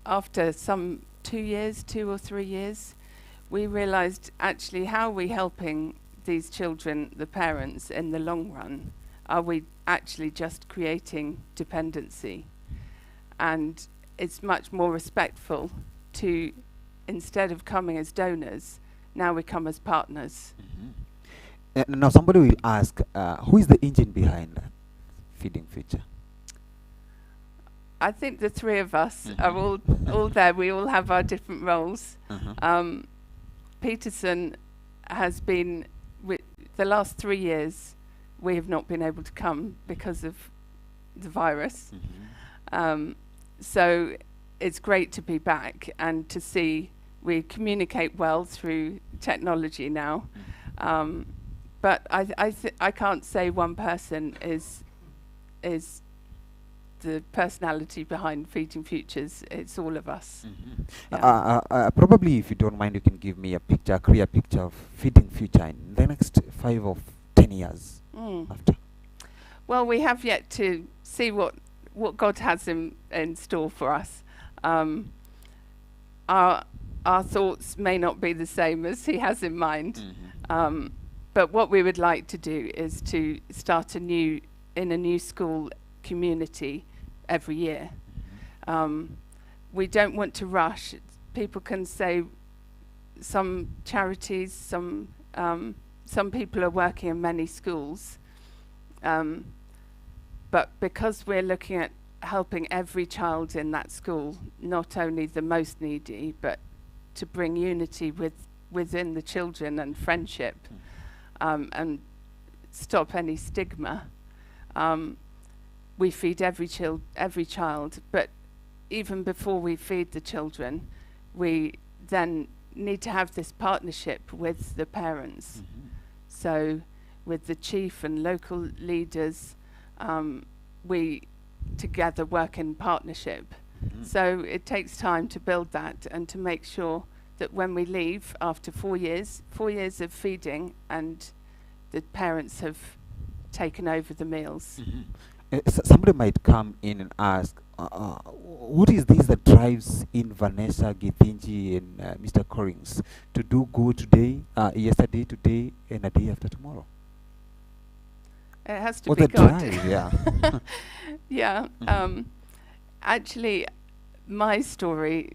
after some 2 or 3 years, we realized actually how are we helping these children, the parents, in the long run? Are we actually just creating dependency? And it's much more respectful to, instead of coming as donors, now we come as partners. Now somebody will ask, who is the engine behind Feeding Future? I think the three of us are all there. We all have our different roles. Peterson has been, the last 3 years, we have not been able to come because of the virus. So it's great to be back and to see we communicate well through technology now. But I can't say one person is the personality behind Feeding Futures. It's all of us. Probably, if you don't mind, you can give me a picture, a clear picture of Feeding Future in the next 5 or 10 years after. Well, we have yet to see what God has in store for us. Our thoughts may not be the same as He has in mind. But what we would like to do is to start in a new school community every year. We don't want to rush. People can say some charities, some people are working in many schools. But because we're looking at helping every child in that school, not only the most needy, but to bring unity within the children and friendship, and stop any stigma. We feed every child, but even before we feed the children, we then need to have this partnership with the parents. So with the chief and local leaders, we together work in partnership. So it takes time to build that and to make sure that when we leave after 4 years of feeding and the parents have taken over the meals. Somebody might come in and ask, what is this that drives in Vanessa, Githinji, and Mr. Corings to do good today, yesterday, today, and a day after tomorrow? It has to be God. Yeah. Yeah. Actually, my story,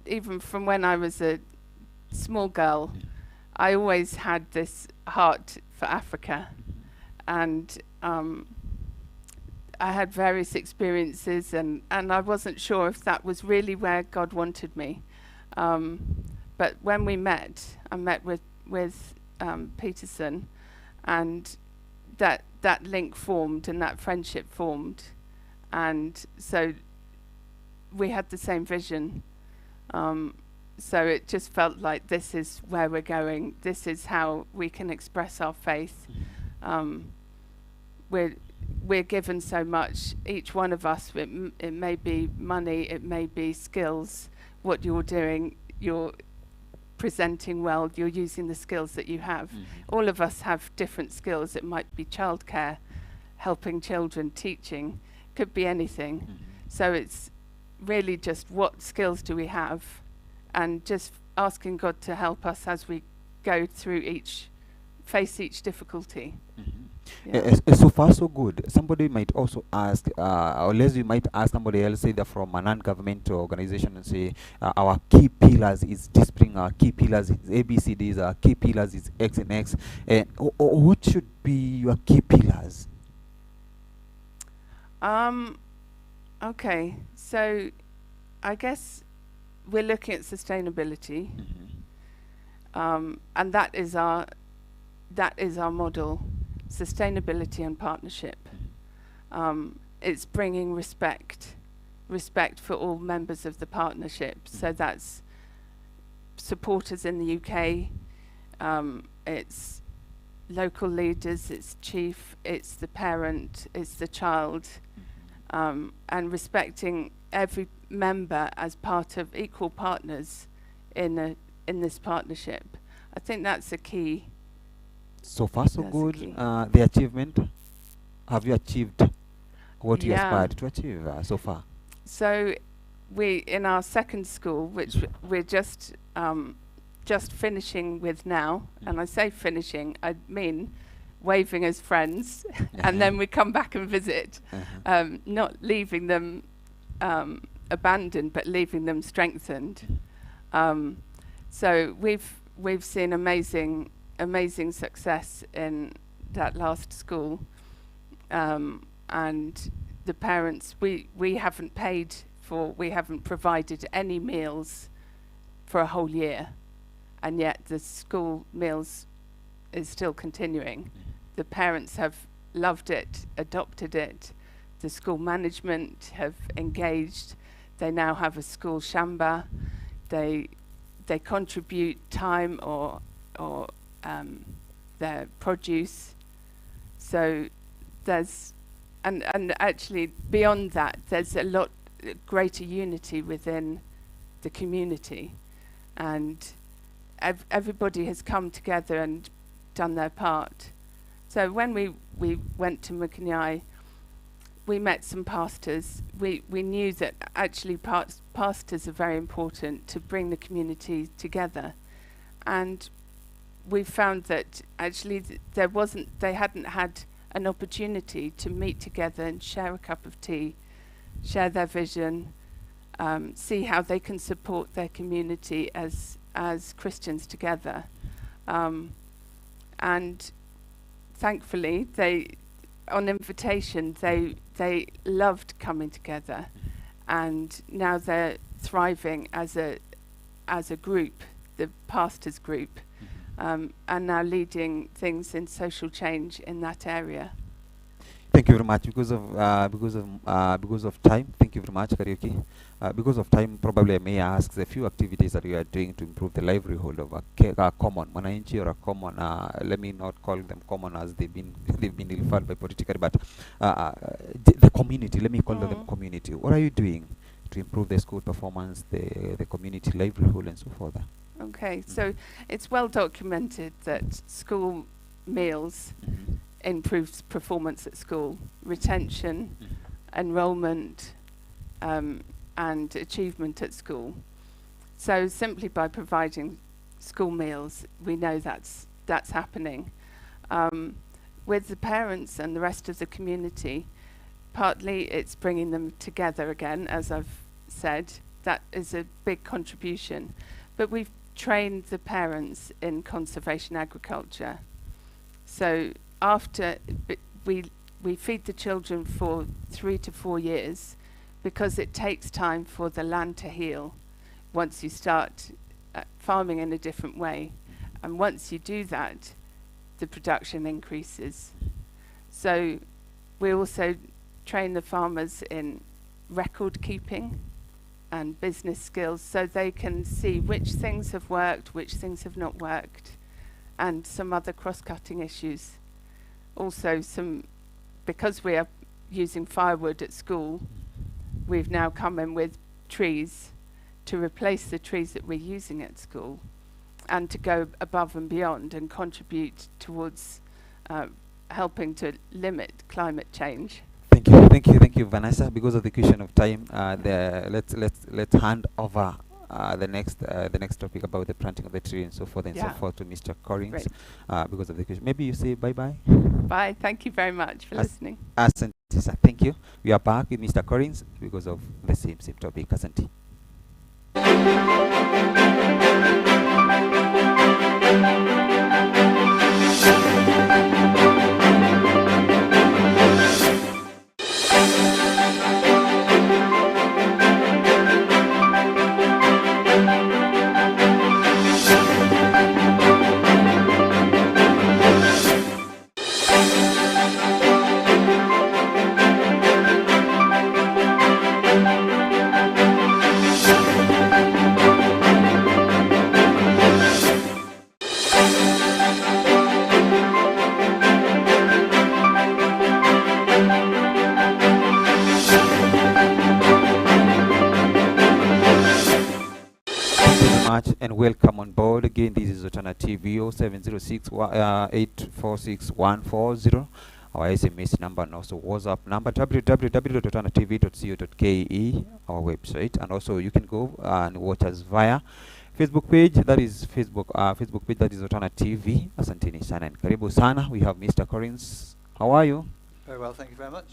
even from when I was a small girl, I always had this heart for Africa, and I had various experiences, and I wasn't sure if that was really where God wanted me. But when I met with Peterson, and that link formed and that friendship formed, and so we had the same vision. So it just felt like this is where we're going. This is how we can express our faith. We're given so much, each one of us. It may be money, it may be skills. What you're doing, you're presenting well, you're using the skills that you have. All of us have different skills. It might be childcare, helping children, teaching, could be anything. So it's really just what skills do we have, and just asking God to help us as we go through face each difficulty. So far, so good. Somebody might also ask, or Leslie might ask somebody else, either from a non-governmental organization, and say, our key pillars is discipline, our key pillars is ABCDs, our key pillars is X and X. What should be your key pillars? Okay, so I guess we're looking at sustainability, and that is our model. Sustainability and partnership. It's bringing respect for all members of the partnership. So that's supporters in the UK, it's local leaders, it's chief, it's the parent, it's the child, and respecting every member as part of equal partners in this partnership. I think that's a key. So far, so good. The achievement. Have you achieved what you aspired to achieve so far? So we in our second school, which we're just finishing with now, and I say finishing, I mean waving as friends, and then we come back and visit, not leaving them abandoned, but leaving them strengthened. So we've seen amazing success in that last school, and the parents, we haven't provided any meals for a whole year, and yet the school meals is still continuing. The parents have loved it, adopted it. The school management have engaged. They now have a school shamba. They contribute time or their produce. So there's and actually beyond that, there's a lot greater unity within the community, and everybody has come together and done their part. So when we went to Mukanyai, we met some pastors. We knew that actually pastors are very important to bring the community together, and we found that actually they hadn't had an opportunity to meet together and share a cup of tea, share their vision, see how they can support their community as Christians together. And thankfully, on invitation, they loved coming together, and now they're thriving as a group, the pastors group, and now leading things in social change in that area. Thank you very much. Because of time, thank you very much, Karaoke. Because of time, probably I may ask the few activities that you are doing to improve the livelihood of a common mwananchi or a common. Let me not call them common as they've been referred by politically, but the community. Let me call them community. What are you doing to improve the school performance, the community livelihood, and so forth? Okay, so it's well documented that school meals improves performance at school, retention, enrollment, and achievement at school. So simply by providing school meals, we know that's happening. With the parents and the rest of the community, partly it's bringing them together again, as I've said. That is a big contribution. But we've trained the parents in conservation agriculture. So after we feed the children for 3 to 4 years, because it takes time for the land to heal once you start farming in a different way. And once you do that, the production increases. So we also train the farmers in record keeping and business skills, so they can see which things have worked, which things have not worked, and some other cross-cutting issues. Also, because we are using firewood at school, we've now come in with trees to replace the trees that we're using at school, and to go above and beyond and contribute towards helping to limit climate change. Thank you, Vanessa. Because of the question of time, let's hand over the next topic about the planting of the tree and so forth and so forth to Mr. Collins. Because of the question, maybe you say bye. Bye. Thank you very much for listening. Asante, thank you. We are back with Mr. Collins because of the same topic. Asante. And welcome on board again. This is Alternative 0706 846 140. our SMS number and also WhatsApp number www.otanatv.co.ke, our website, and also you can go and watch us via Facebook page, that is Facebook page, that is Otana TV. Asanteni sana and karibu sana. We have Mr. Collins. How are you? Very well, thank you very much.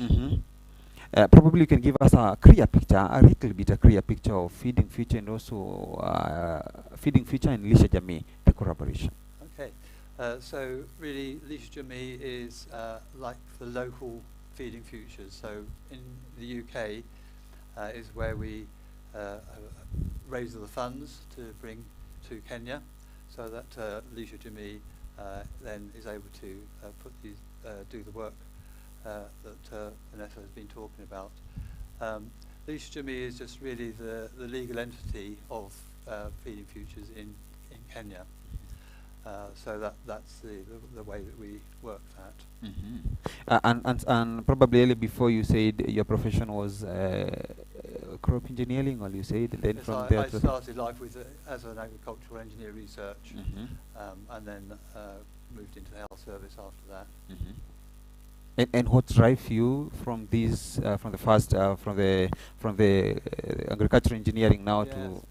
Probably you can give us a clear picture, a little bit a clear picture of Feeding Future and also Feeding Future and Lisha Jamii, the collaboration. Okay, so really Lisha Jamii is like the local Feeding Futures. So in the UK is where we raise the funds to bring to Kenya, so that Lisha Jamii then is able to do the work that Vanessa has been talking about. Lisha Jamii is just really the legal entity of Feeding Futures in Kenya. So that's the way that we work that. And probably earlier before you said your profession was crop engineering, or you said then Yes, from there I started life with as an agricultural engineer research, and then moved into the health service after that. And what drive you from these from the agricultural engineering now to?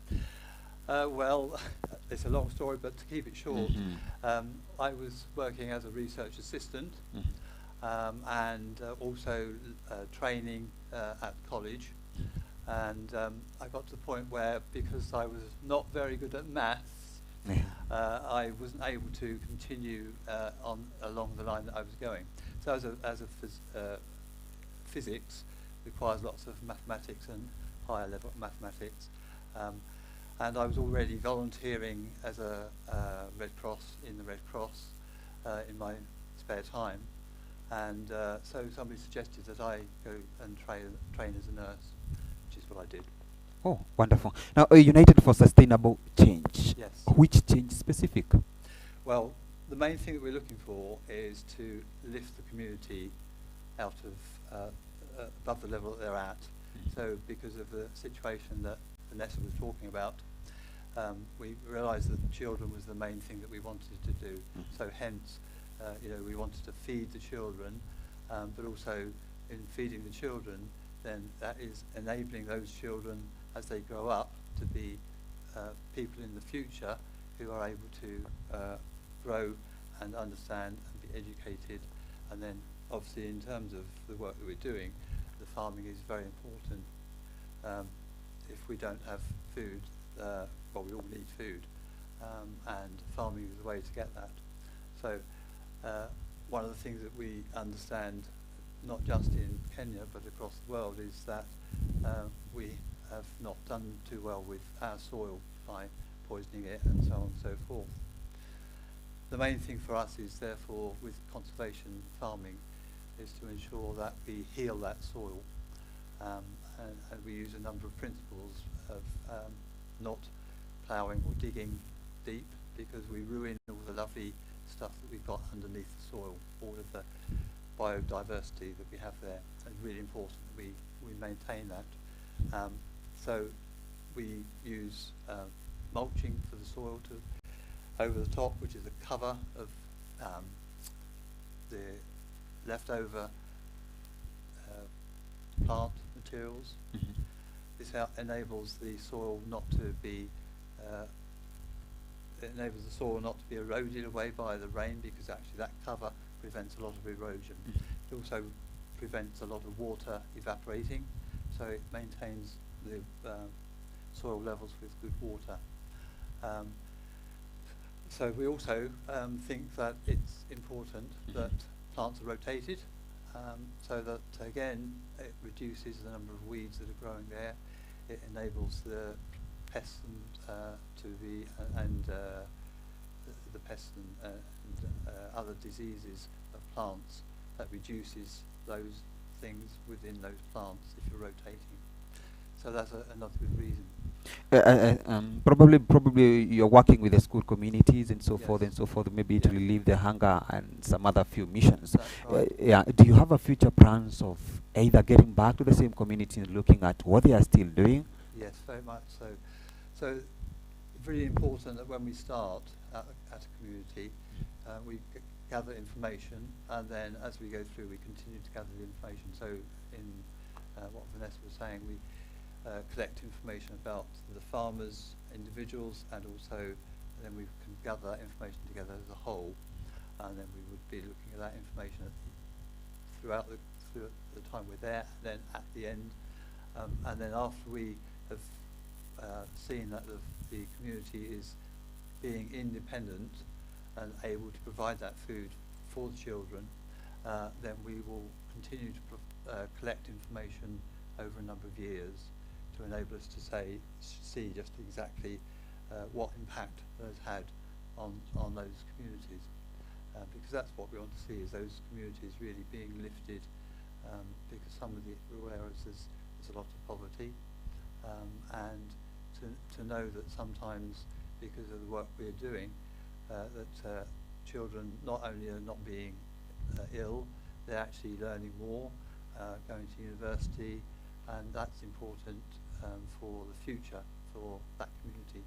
Well, it's a long story, but to keep it short, I was working as a research assistant and also training at college. And I got to the point where, because I was not very good at maths, I wasn't able to continue along the line that I was going. So physics requires lots of mathematics and higher level mathematics. And I was already volunteering as a Red Cross in the Red Cross in my spare time. And so somebody suggested that I go and train as a nurse, which is what I did. Oh, wonderful. Now, United for Sustainable Change. Yes. Which change specific? Well, the main thing that we're looking for is to lift the community out of above the level that they're at. So because of the situation that Vanessa was talking about, we realised that children was the main thing that we wanted to do. So hence, we wanted to feed the children, but also in feeding the children, then that is enabling those children as they grow up to be people in the future who are able to grow and understand and be educated. And then obviously in terms of the work that we're doing, the farming is very important. If we don't have food, well, we all need food, and farming is the way to get that. So one of the things that we understand, not just in Kenya but across the world, is that we have not done too well with our soil by poisoning it and so on and so forth. The main thing for us is therefore with conservation farming is to ensure that we heal that soil, and we use a number of principles of not ploughing or digging deep, because we ruin all the lovely stuff that we've got underneath the soil, all of the biodiversity that we have there. It's really important that we maintain that. So we use mulching for the soil over the top, which is a cover of the leftover plant materials. This enables the soil not to be eroded away by the rain, because actually that cover prevents a lot of erosion. It also prevents a lot of water evaporating, so it maintains the soil levels with good water. So we also think that it's important that plants are rotated, so that again it reduces the number of weeds that are growing there. It enables the pests and the pests and other diseases of plants, that reduces those things within those plants if you're rotating. So that's another good reason. Probably you're working with the school communities and so Yes. forth and so forth, maybe to relieve the hunger and some other few missions. That's right. Yeah. Do you have a future plans of either getting back to the same community and looking at what they are still doing? Yes, very much so. So really important that when we start at a community, we gather information, and then as we go through, we continue to gather the information. So in what Vanessa was saying, we collect information about the farmers, individuals, and also then we can gather information together as a whole, and then we would be looking at that information throughout the time we're there, and then at the end, and then after we have seen that the community is being independent and able to provide that food for the children, then we will continue to collect information over a number of years to enable us to see just exactly what impact that has had on those communities. Because that's what we want to see, is those communities really being lifted, because some of the rural areas there's a lot of poverty, and to know that sometimes because of the work we're doing, that children not only are not being ill, they're actually learning more, going to university, and that's important for the future for that community.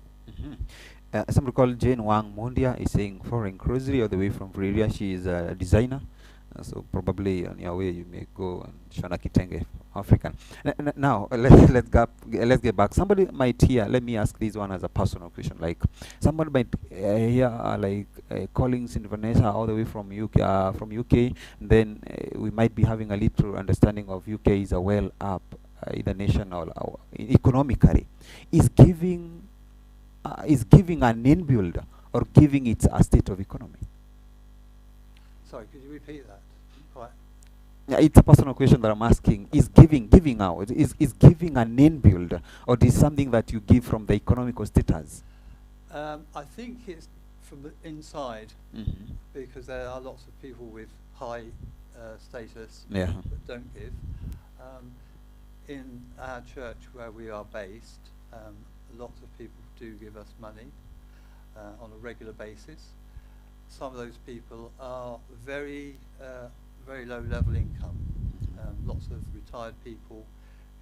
Somebody called Jane Wang Mundia is saying foreign grocery all the way from Viria. She is a designer, so probably on your way you may go and Shona Kitenge, African. Now let's get back. Somebody might hear. Let me ask this one as a personal question. Like somebody might hear callings in Vanessa all the way from UK. Then we might be having a little understanding of UK is a well up either nation or economically. Is giving an inbuild or giving it a state of economy? Sorry, could you repeat that? Quite. Yeah, it's a personal question that I'm asking. Is giving out, is giving an inbuild, or is something that you give from the economical status? I think it's from the inside, because there are lots of people with high status that don't give. In our church where we are based, lots of people do give us money on a regular basis. Some of those people are very low level income. Lots of retired people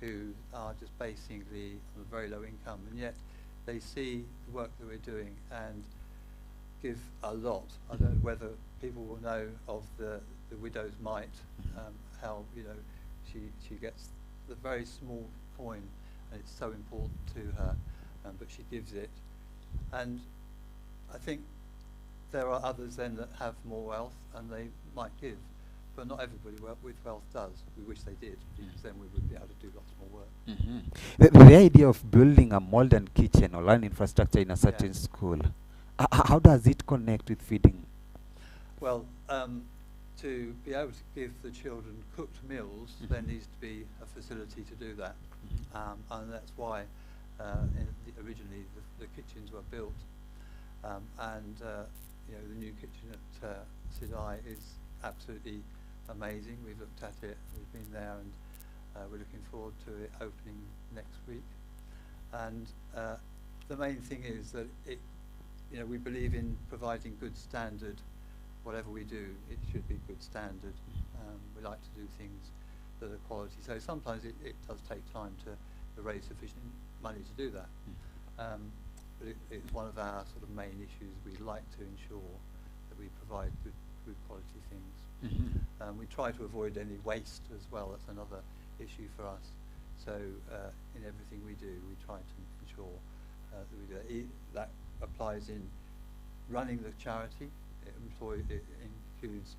who are just basically on a very low income, and yet they see the work that we're doing and give a lot. I don't know whether people will know of the widow's mite, how she gets the very small coin, and it's so important to her, but she gives it. And I think there are others then that have more wealth and they might give, but not everybody with wealth does. We wish they did, because then we would be able to do lots more work. The idea of building a modern kitchen or learning infrastructure in a certain school, how does it connect with feeding? Well, to be able to give the children cooked meals, there needs to be a facility to do that, and that's why originally the kitchens were built, and the new kitchen at Sidai is absolutely amazing. We've looked at it, we've been there, and we're looking forward to it opening next week. And the main thing is that we believe in providing good standard. Whatever we do, it should be good standard. We like to do things that are quality. So sometimes it does take time to raise sufficient money to do that. But it's one of our sort of main issues. We like to ensure that we provide good quality things. We try to avoid any waste as well. That's another issue for us. So in everything we do, we try to ensure that we do that. That applies in running the charity. It includes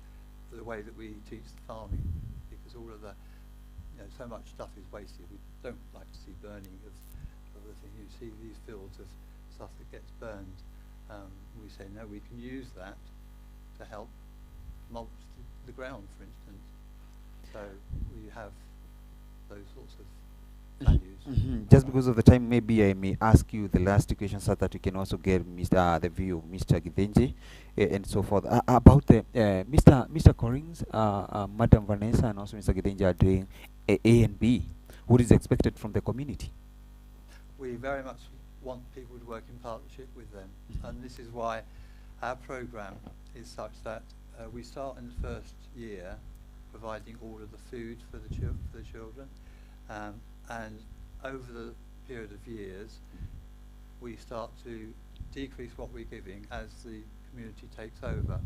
the way that we teach the farming, because all of the, so much stuff is wasted. We don't like to see burning of the thing. You see these fields of stuff that gets burned. We say, no, we can use that to help mulch the ground, for instance. So we have those sorts of values. Just because of the time, maybe I may ask you the last question so that we can also get the view of Mr. Githenji and so forth. About the Mr. Collins, Madam Vanessa, and also Mr. Githenji are doing A and B. What is expected from the community? We very much want people to work in partnership with them, and this is why our program is such that we start in the first year providing all of the food for the children, and over the period of years we start to decrease what we're giving as the community takes over.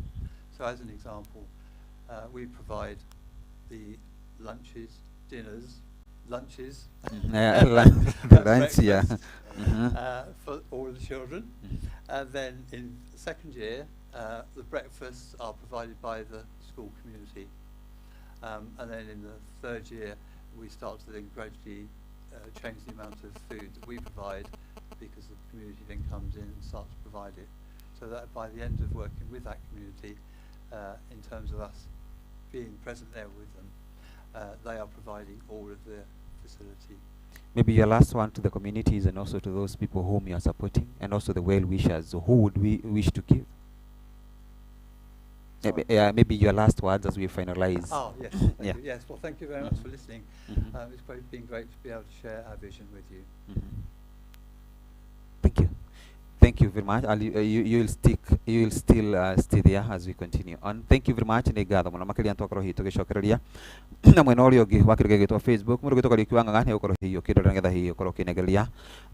So as an example, we provide the lunches, dinners, lunches, Lunch, yeah. breakfast, Mhm. for all the children. And then in the second year, the breakfasts are provided by the school community. And then in the third year, we start to then gradually change the amount of food that we provide, because the community then comes in and starts to provide it. So that by the end of working with that community, in terms of us being present there with them, they are providing all of the facility. Maybe your last one to the communities and also to those people whom you are supporting, and also the well-wishers. Who would we wish to give? Maybe your last words as we finalize. Oh, yes. Yeah. Thank you. Yes, well, thank you very much for listening. Mhm. It's been great to be able to share our vision with you. Mhm. Thank you. Thank you very much. You'll still stay there as we continue on. Thank you very much. Nĩ ngatho mũno makĩria nĩtwakorwo hihi tũgĩcokereria na mwena ũrĩa ũngĩ wa kĩrĩa gĩtwa Facebook mũndũ gwĩtwo Rikiuma Ngo nĩ ũkorwo hihi ũkĩndora nĩgetha hihi ũkorwo ũkĩnengereria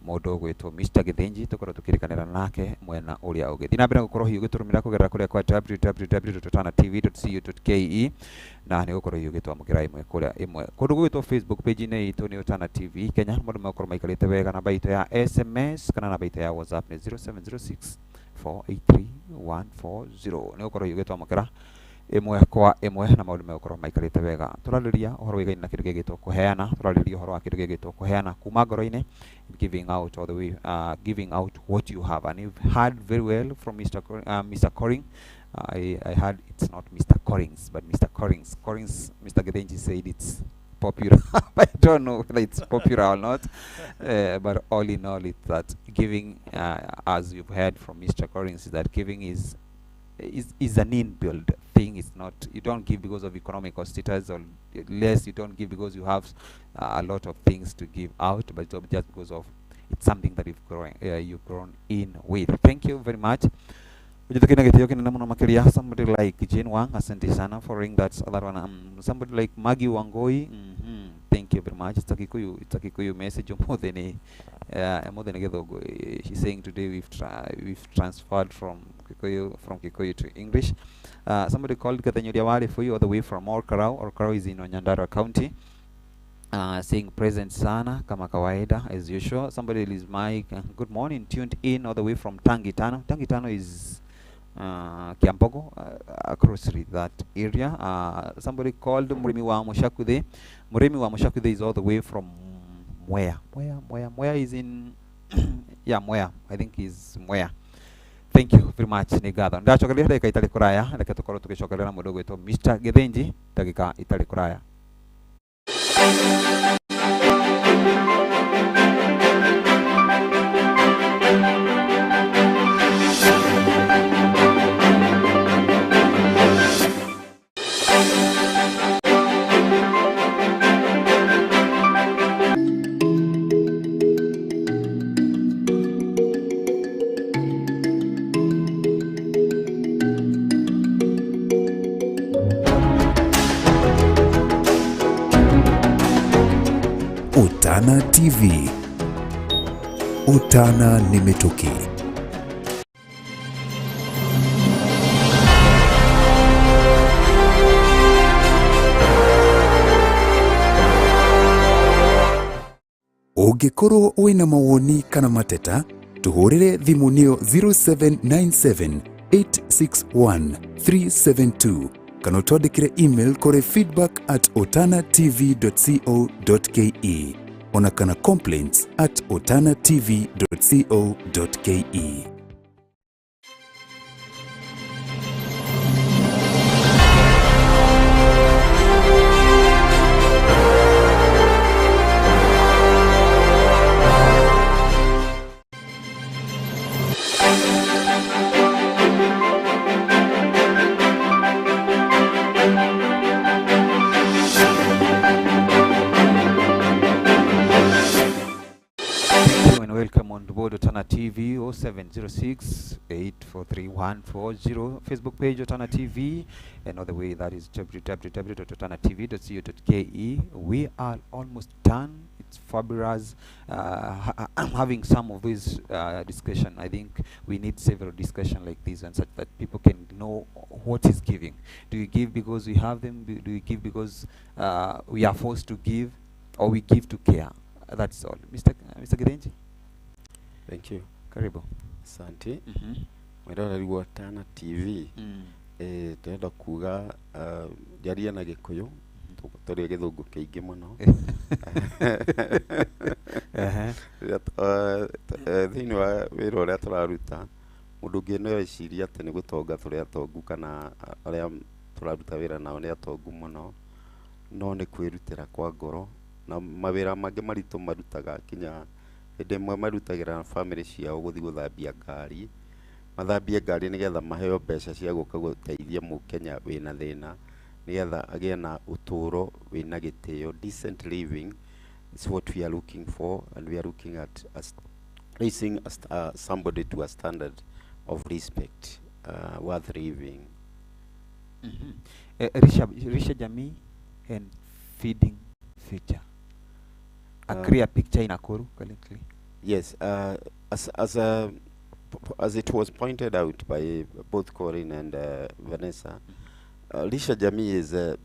mũndũ gwĩtwo Mr. Githinji tũkorwo tũkĩrĩkanĩra nake mwena ũrĩa ũngĩ. Thiĩ na mbere gũkorwo hihi ũgĩtũrũmĩra kũgerera kũrĩa kwa www.otanatv.co.ke na nĩ gũkorwo hihi ũgĩtwamũkĩra ĩmwe kũrĩa ĩmwe kũndũ gwĩtwo Facebook page-inĩ itũ nĩ Otana TV Kenya. Mũndũ megũkorwo maikarĩte wega, namba itũ ya SMS kana namba itũ ya WhatsApp nĩ 0706 483 140. nĩ gũkorwo hihi ũgĩtwamũkĩra ĩmwe kwa ĩmwe na maũndũ megũkorwo maikarĩte wega. Tũrarĩria ũhoro wĩgaine na kĩndũ gĩgĩtwo kũheana, tũrarĩria ũhoro wa kĩndũ gĩgĩtwo kũheana kuma ngoro-inĩ, giving out all the way, giving out what you have. And you've heard very well from Mr. Coring. I heard it's not Mr. Corings, but Mr. Corings. Corings, Mr. Githinji said it's popular. I don't know whether it's popular or not, but all in all, it's that giving, as you've heard from Mr. Corings, is that giving is an inbuilt thing. It's not, you don't give because of economical status, or less you don't give because you have a lot of things to give out, but just because of it's something that you've grown in with. Thank you very much. Somebody like Jane Wang, asante sana for ring that other one. Somebody like Maggie Wangoi, thank you very much. It's a Kikuyu message more than she's saying today we've transferred from Kikuyu to English. Somebody called Katanyuriawari for you all the way from Orkarao. Orkarao is in Nyandarua County. Saying present sana kama kawaida as usual. Somebody is Mike, good morning, tuned in all the way from Tangitano. Tangitano is Kiambogo, across that area. Somebody called Murimi Mushakude. Murimi Mushakude is all the way from Mwea. Mwea is in yeah, Mwea. I think is Mwea. Thank you very much. Nigada. Ndachokelea dakika itali kuraya. Dakika tukoro tukishokelea na mudogo wetu Mr. Githinji. Dakika itali kuraya. Otana TV. Otana nimetoki. Ũngĩkorwo wĩna mawoni kana mateta, tuhũrĩre thimũ nĩyo 0797 861 372 kana ũtwandĩkĩre email kũrĩ feedback@otanatv.co.ke ona kana complaints@otanatv.co.ke. Welcome on the board Otana TV 0706-843-140, Facebook page Otana TV, another way that is www.otanatv.co.ke. We are almost done. It's fabulous having some of this discussion. I think we need several discussion like this and such that people can know what is giving. Do you give because we have them? Do you give because we are forced to give, or we give to care? That's all. Mr. Girenji. Thank you. Karibu. Asante. Mwirora riu Otana TV. Turenda kuga jaria na Gikuyu. Turi Githungu kiingi muno. Thiini wa wira uria turaruta mundu ungi no eciria ati ni gutonga turi atongu kana aria turaruta wira nao ni atongu muno, no ni kwirutira kwa ngoro na mawira mangi maritu marutaga kinya hindi imwe marutagira family ciao guthi guthambia ngari, mathambie ngari nigetha maheo mbeca cia guka guteithia mukenya wina thina, nigetha agie na uturo wina gitio. Decent living is what we are looking for, and we are looking at raising somebody to a standard of respect, worth living. Risha jamii and feeding future. A clear picture in Nakuru currently. Yes, as it was pointed out by both Corinne and Vanessa, Lisha Jamii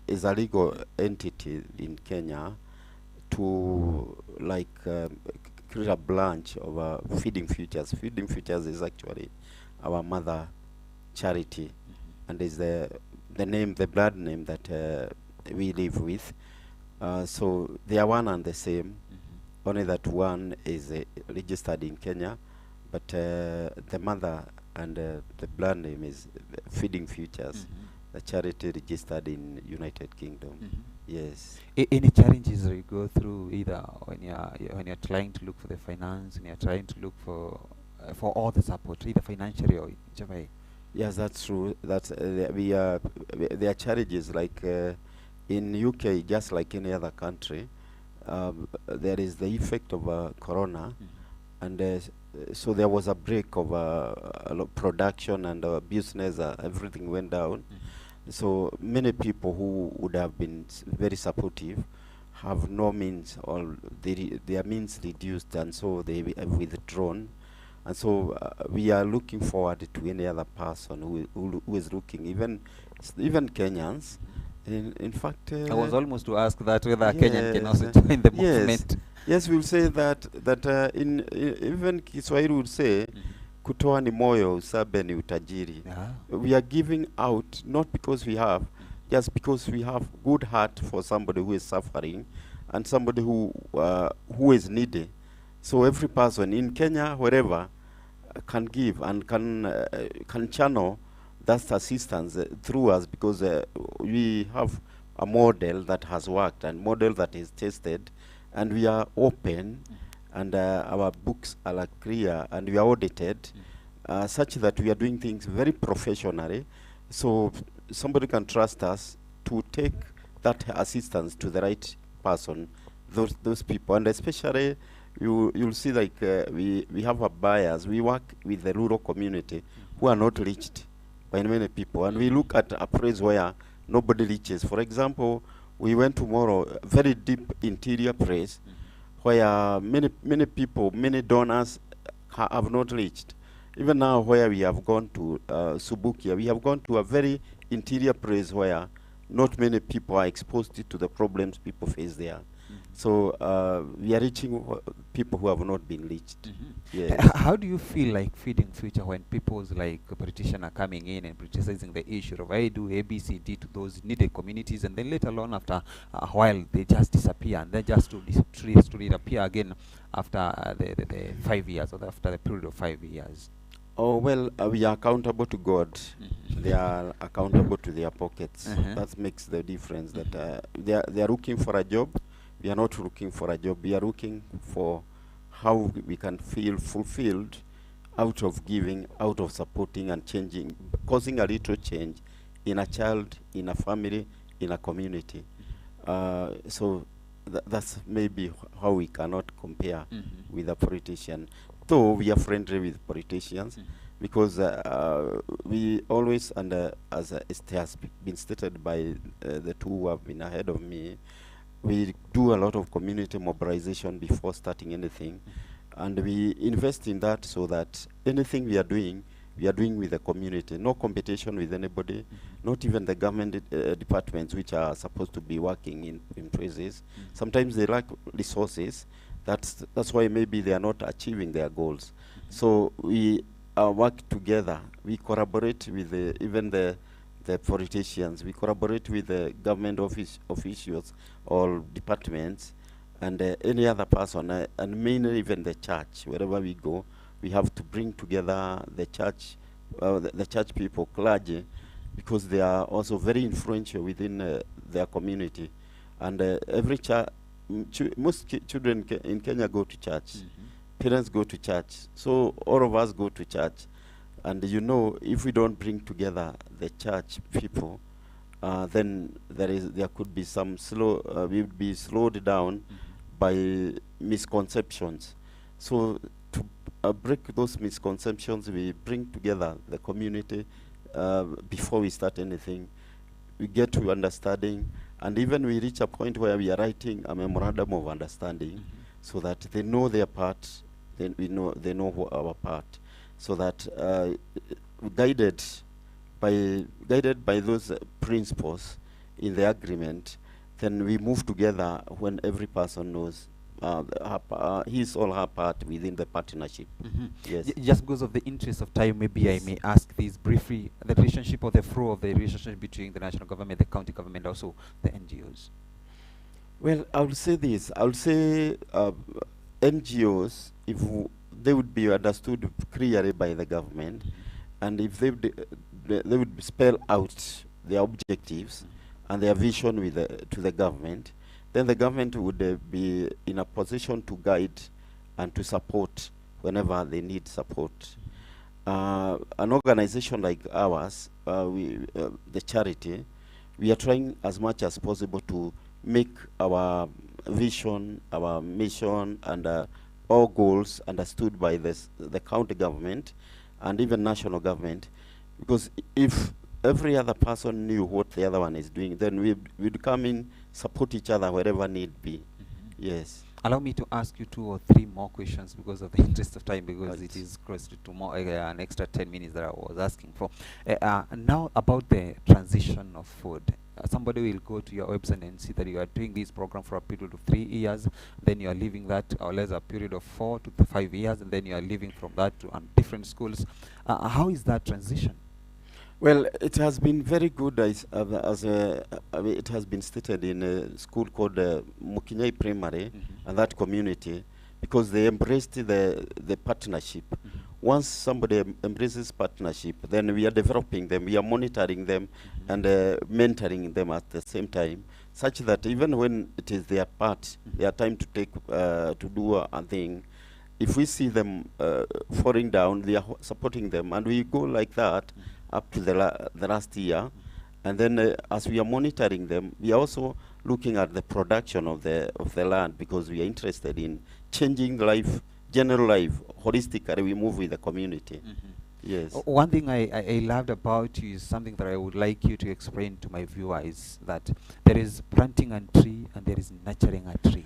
is a legal entity in Kenya to create a branch of Feeding Futures. Feeding Futures is actually our mother charity, and is the blood name that we live with. So they are one and the same, only that one is registered in Kenya, but the mother and the blood name is Feeding Futures, the charity registered in United Kingdom. Yes. Any challenges you go through either when you're trying to look for the finance, and you're trying to look for all the support, either financially or whichever way? Yes, that's true. That's there are challenges like. In UK, just like any other country, there is the effect of Corona, and so there was a break of production and business. Everything went down. So many people who would have been very supportive have no means, or their means reduced, and so they have withdrawn. And so we are looking forward to any other person who is looking, even Kenyans. In fact, I was almost to ask that whether Kenyan can also join the movement. Yes, we'll say that even Kiswahili would say kutoa ni moyo, usabe ni utajiri. We are giving out not because we have, just because we have good heart for somebody who is suffering and somebody who is needy. So every person in Kenya, wherever, can give and can channel that assistance through us, because we have a model that has worked and model that is tested, and we are open, and our books are clear, and we are audited, such that we are doing things very professionally, so somebody can trust us to take that assistance to the right person, those people. And especially you'll see, like we have a bias. We work with the rural community who are not reached by many people, and we look at a place where nobody reaches. For example, we went tomorrow, a very deep interior place, where many people, many donors have not reached. Even now, where we have gone to Subukia, we have gone to a very interior place where not many people are exposed to the problems people face there. So we are reaching people who have not been reached. Yes. How do you feel like Feeding Future when people's like politicians are coming in and criticizing the issue of I do ABCD to those needed communities, and then later on after a while they just disappear, and then just to reappear again after the 5 years, or after the period of 5 years? Oh, well, we are accountable to God. They are accountable to their pockets. That makes the difference. That they are looking for a job. We are not looking for a job. We are looking for how we can feel fulfilled out of giving, out of supporting and changing, causing a little change in a child, in a family, in a community. So that's maybe how we cannot compare Mhm. with a politician. Though we are friendly with politicians, because we always, and as it has been stated by the two who have been ahead of me, we do a lot of community mobilization before starting anything, and we invest in that so that anything we are doing with the community. No competition with anybody, not even the government departments which are supposed to be working in places. Sometimes they lack resources. That's why maybe they are not achieving their goals. So we work together. We collaborate with even the politicians. We collaborate with the government officials or departments and any other person, and mainly even the church. Wherever we go, we have to bring together the church, the church people, clergy, because they are also very influential within their community. And every church, most children in Kenya go to church. Parents go to church. So all of us go to church. And you know, if we don't bring together the church people, then there could be some we would be slowed down by misconceptions. So to break those misconceptions, we bring together the community before we start anything. We get to understanding, and even we reach a point where we are writing a memorandum of understanding, so that they know their part, then they know our part, so that guided by those principles in the agreement, then we move together when every person knows his or her part within the partnership. Yes. Just because of the interest of time, maybe I may ask this briefly: the relationship or the flow of the relationship between the national government, the county government, also the NGOs. Well, I would say this. I would say NGOs, if they would be understood clearly by the government, and if they would spell out their objectives and their vision to the government, then the government would be in a position to guide and to support whenever they need support. An organization like ours, the charity, we are trying as much as possible to make our vision, our mission, and all goals understood by the county government and even national government. Because if every other person knew what the other one is doing, then we'd come in, support each other wherever need be. Yes. Allow me to ask you 2 or 3 more questions because of the interest of time, because Right. it is close to more, an extra 10 minutes that I was asking for. Now about the transition of food. Somebody will go to your website and see that you are doing this program for a period of 3 years, then you are leaving that, or less a period of 4 to 5 years, and then you are leaving from that to different schools. How is that transition? Well, it has been very good, I mean, it has been stated in a school called Mukinyai Primary, and that community, because they embraced the partnership. Once somebody embraces partnership, then we are developing them, we are monitoring them, and mentoring them at the same time, such that even when it is their part, their time to take to do a thing, if we see them falling down, we are supporting them, and we go like that up to the last year. And then as we are monitoring them, we are also looking at the production of the land, because we are interested in changing life, general life, holistically. We move with the community. Yes. One thing I loved about you is something that I would like you to explain to my viewers, that there is planting a tree and there is nurturing a tree.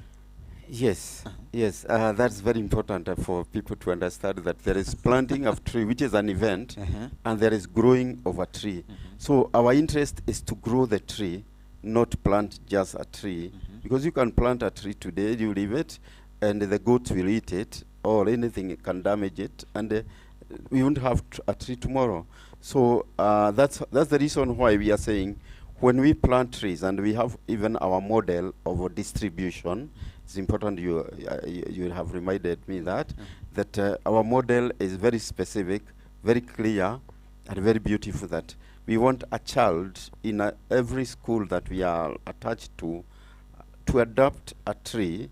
Yes, yes, that's very important for people to understand that there is planting of tree, which is an event, and there is growing of a tree. So our interest is to grow the tree, not plant just a tree, because you can plant a tree today, you leave it, and the goats will eat it, or anything can damage it, and we won't have a tree tomorrow. So that's the reason why we are saying, when we plant trees, and we have even our model of distribution. It's important you have reminded me that our model is very specific, very clear, and very beautiful. That we want a child in every school that we are attached to adopt a tree,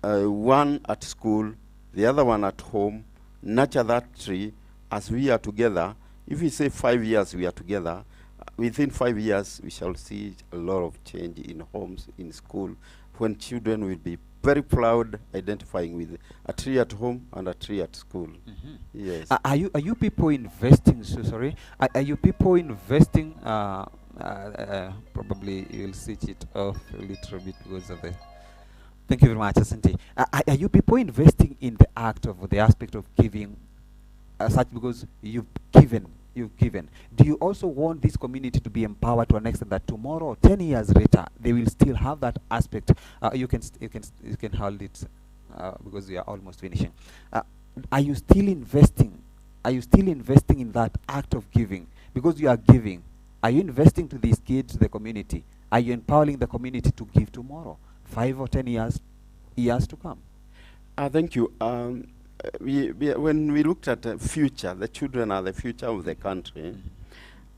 one at school, the other one at home, nurture that tree as we are together. If we say 5 years we are together, within 5 years we shall see a lot of change in homes, in school, when children will be very proud identifying with a tree at home and a tree at school. Yes. Are you people investing? So sorry. Are you people investing? Probably you'll switch it off a little bit because of the. Thank you very much, Asante. Are you people investing in the act of the aspect of giving, such because you've given? You've given. Do you also want this community to be empowered to an extent that tomorrow, 10 years later, they will still have that aspect? You can hold it because we are almost finishing. Are you still investing? Are you still investing in that act of giving? Because you are giving. Are you investing to these kids, the community? Are you empowering the community to give tomorrow, 5 or 10 years to come? Thank you. When we looked at the future, the children are the future of the country.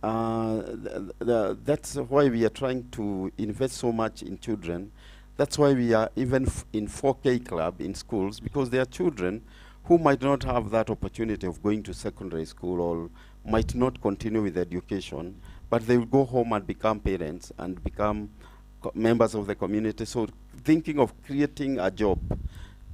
That's why we are trying to invest so much in children. That's why we are even in 4K club in schools, because there are children who might not have that opportunity of going to secondary school or might not continue with education, but they will go home and become parents and become members of the community. So thinking of creating a job,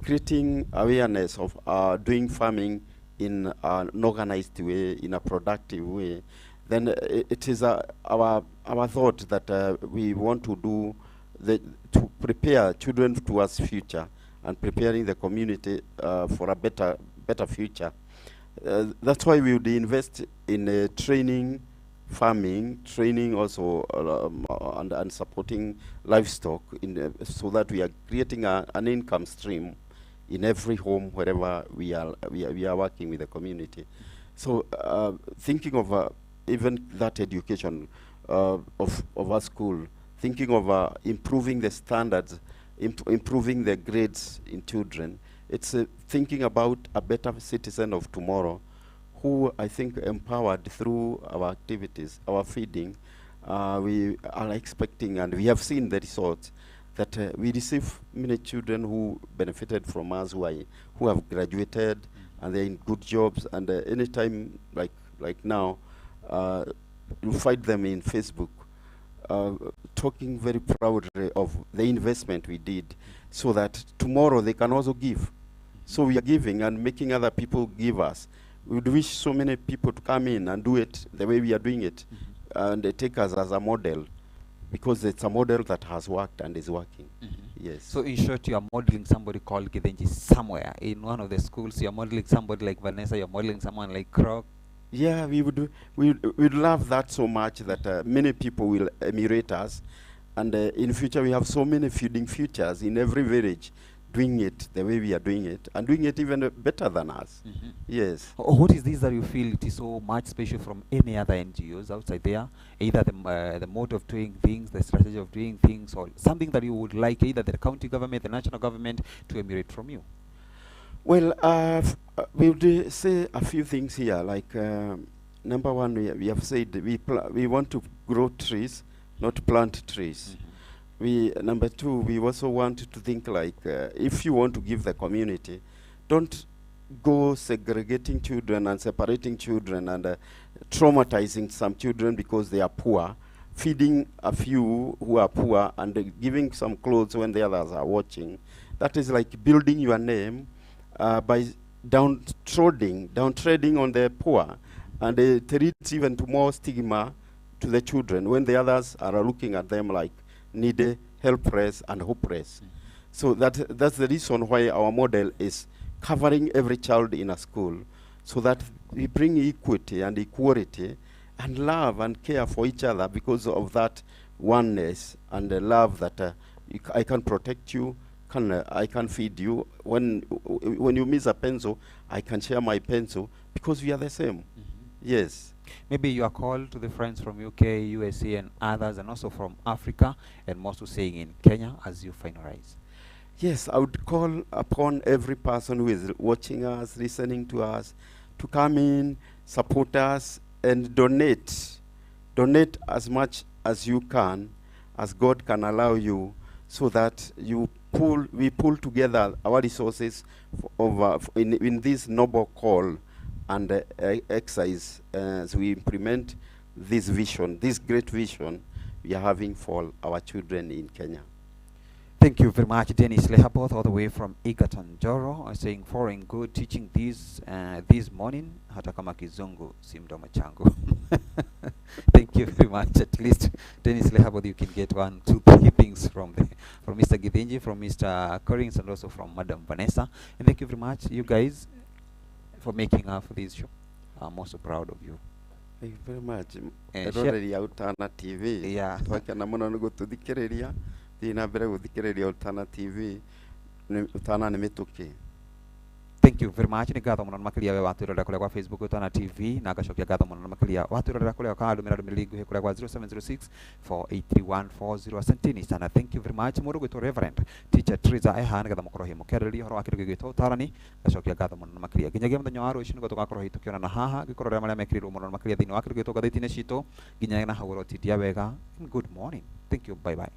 creating awareness of doing farming in an organized way, in a productive way, then it is our thought that we want to do to prepare children towards future and preparing the community for a better future. That's why we would invest in training, farming, training also, and supporting livestock, so that we are creating an income stream in every home wherever we are working with the community. So thinking of even that education of our school, thinking of improving the standards, improving the grades in children, it's thinking about a better citizen of tomorrow, who I think empowered through our activities, our feeding. We are expecting, and we have seen the results, that we receive many children who benefited from us, who have graduated, and they're in good jobs. And anytime like now, you find them in Facebook, talking very proudly of the investment we did, so that tomorrow they can also give. So we are giving and making other people give us. We would wish so many people to come in and do it the way we are doing it, and they take us as a model, because it's a model that has worked and is working. Yes. So in short, you are modeling somebody called Gidenji somewhere in one of the schools. You are modeling somebody like Vanessa. You are modeling someone like Krog. Yeah, we'd love that so much that many people will emulate us, and in future we have so many feeding futures in every village, doing it the way we are doing it, and doing it even better than us. Yes. What is this that you feel it is so much special from any other NGOs outside there? Either the mode of doing things, the strategy of doing things, or something that you would like either the county government, the national government to emulate from you? Well, we would say a few things here. Like number one, we have said we want to grow trees, not plant trees. Number two, we also want to think like, if you want to give the community, don't go segregating children and separating children and traumatizing some children because they are poor, feeding a few who are poor and giving some clothes when the others are watching. That is like building your name by downtreading on the poor, and it leads even to more stigma to the children when the others are looking at them like needy, helpless, and hopeless. So that's the reason why our model is covering every child in a school, so that we bring equity and equality and love and care for each other because of that oneness and the love that I can protect you, I can feed you. When you miss a pencil, I can share my pencil because we are the same. Yes. Maybe you are called to the friends from UK, USA, and others, and also from Africa, and more so saying in Kenya as you finalize. Yes, I would call upon every person who is watching us, listening to us, to come in, support us, and donate. Donate as much as you can, as God can allow you, so that we pull together our resources in this noble call and exercise as we implement this vision, this great vision we are having for our children in Kenya. Thank you very much, Dennis Lehaboth, all the way from Egerton, Joro, saying foreign good teaching this morning. Hata kama kizungu si mdomo changu. Thank you very much. At least, Dennis Lehaboth, you can get 1, 2, 3 things from Mr. Githinji, from Mr. Collins, and also from Madam Vanessa. And thank you very much, you guys, for making up for this show. I'm also proud of you. Thank you very much. Share- Utana TV. Yeah. Twakena muno ni gututhikiriria. Thina mbere guthikiriria Utana TV. Utana ni mituki. Thank you very much. Ni gatho muno makiria we waturora kule kwa Facebook Utana TV na gacokia gatho muno makiria waturora kule kwa ndumira ndumiligu kule kwa 0706 483140. Asanteni sana. Thank you very much. Muru gwitu Reverend Teacher Teresa Ehan gatho mukoro hi mukereri horo akiru gwitu utarani gacokia gatho muno makiria ginyagia muthenya wa rucio nigo tugakorwo hi tukiona na haha gikorora maria mekirirwo muno makiria thini wa kiru gwitu gathitine citu ginyagia na hagoro tidia wega. Good morning. Thank you. Bye bye.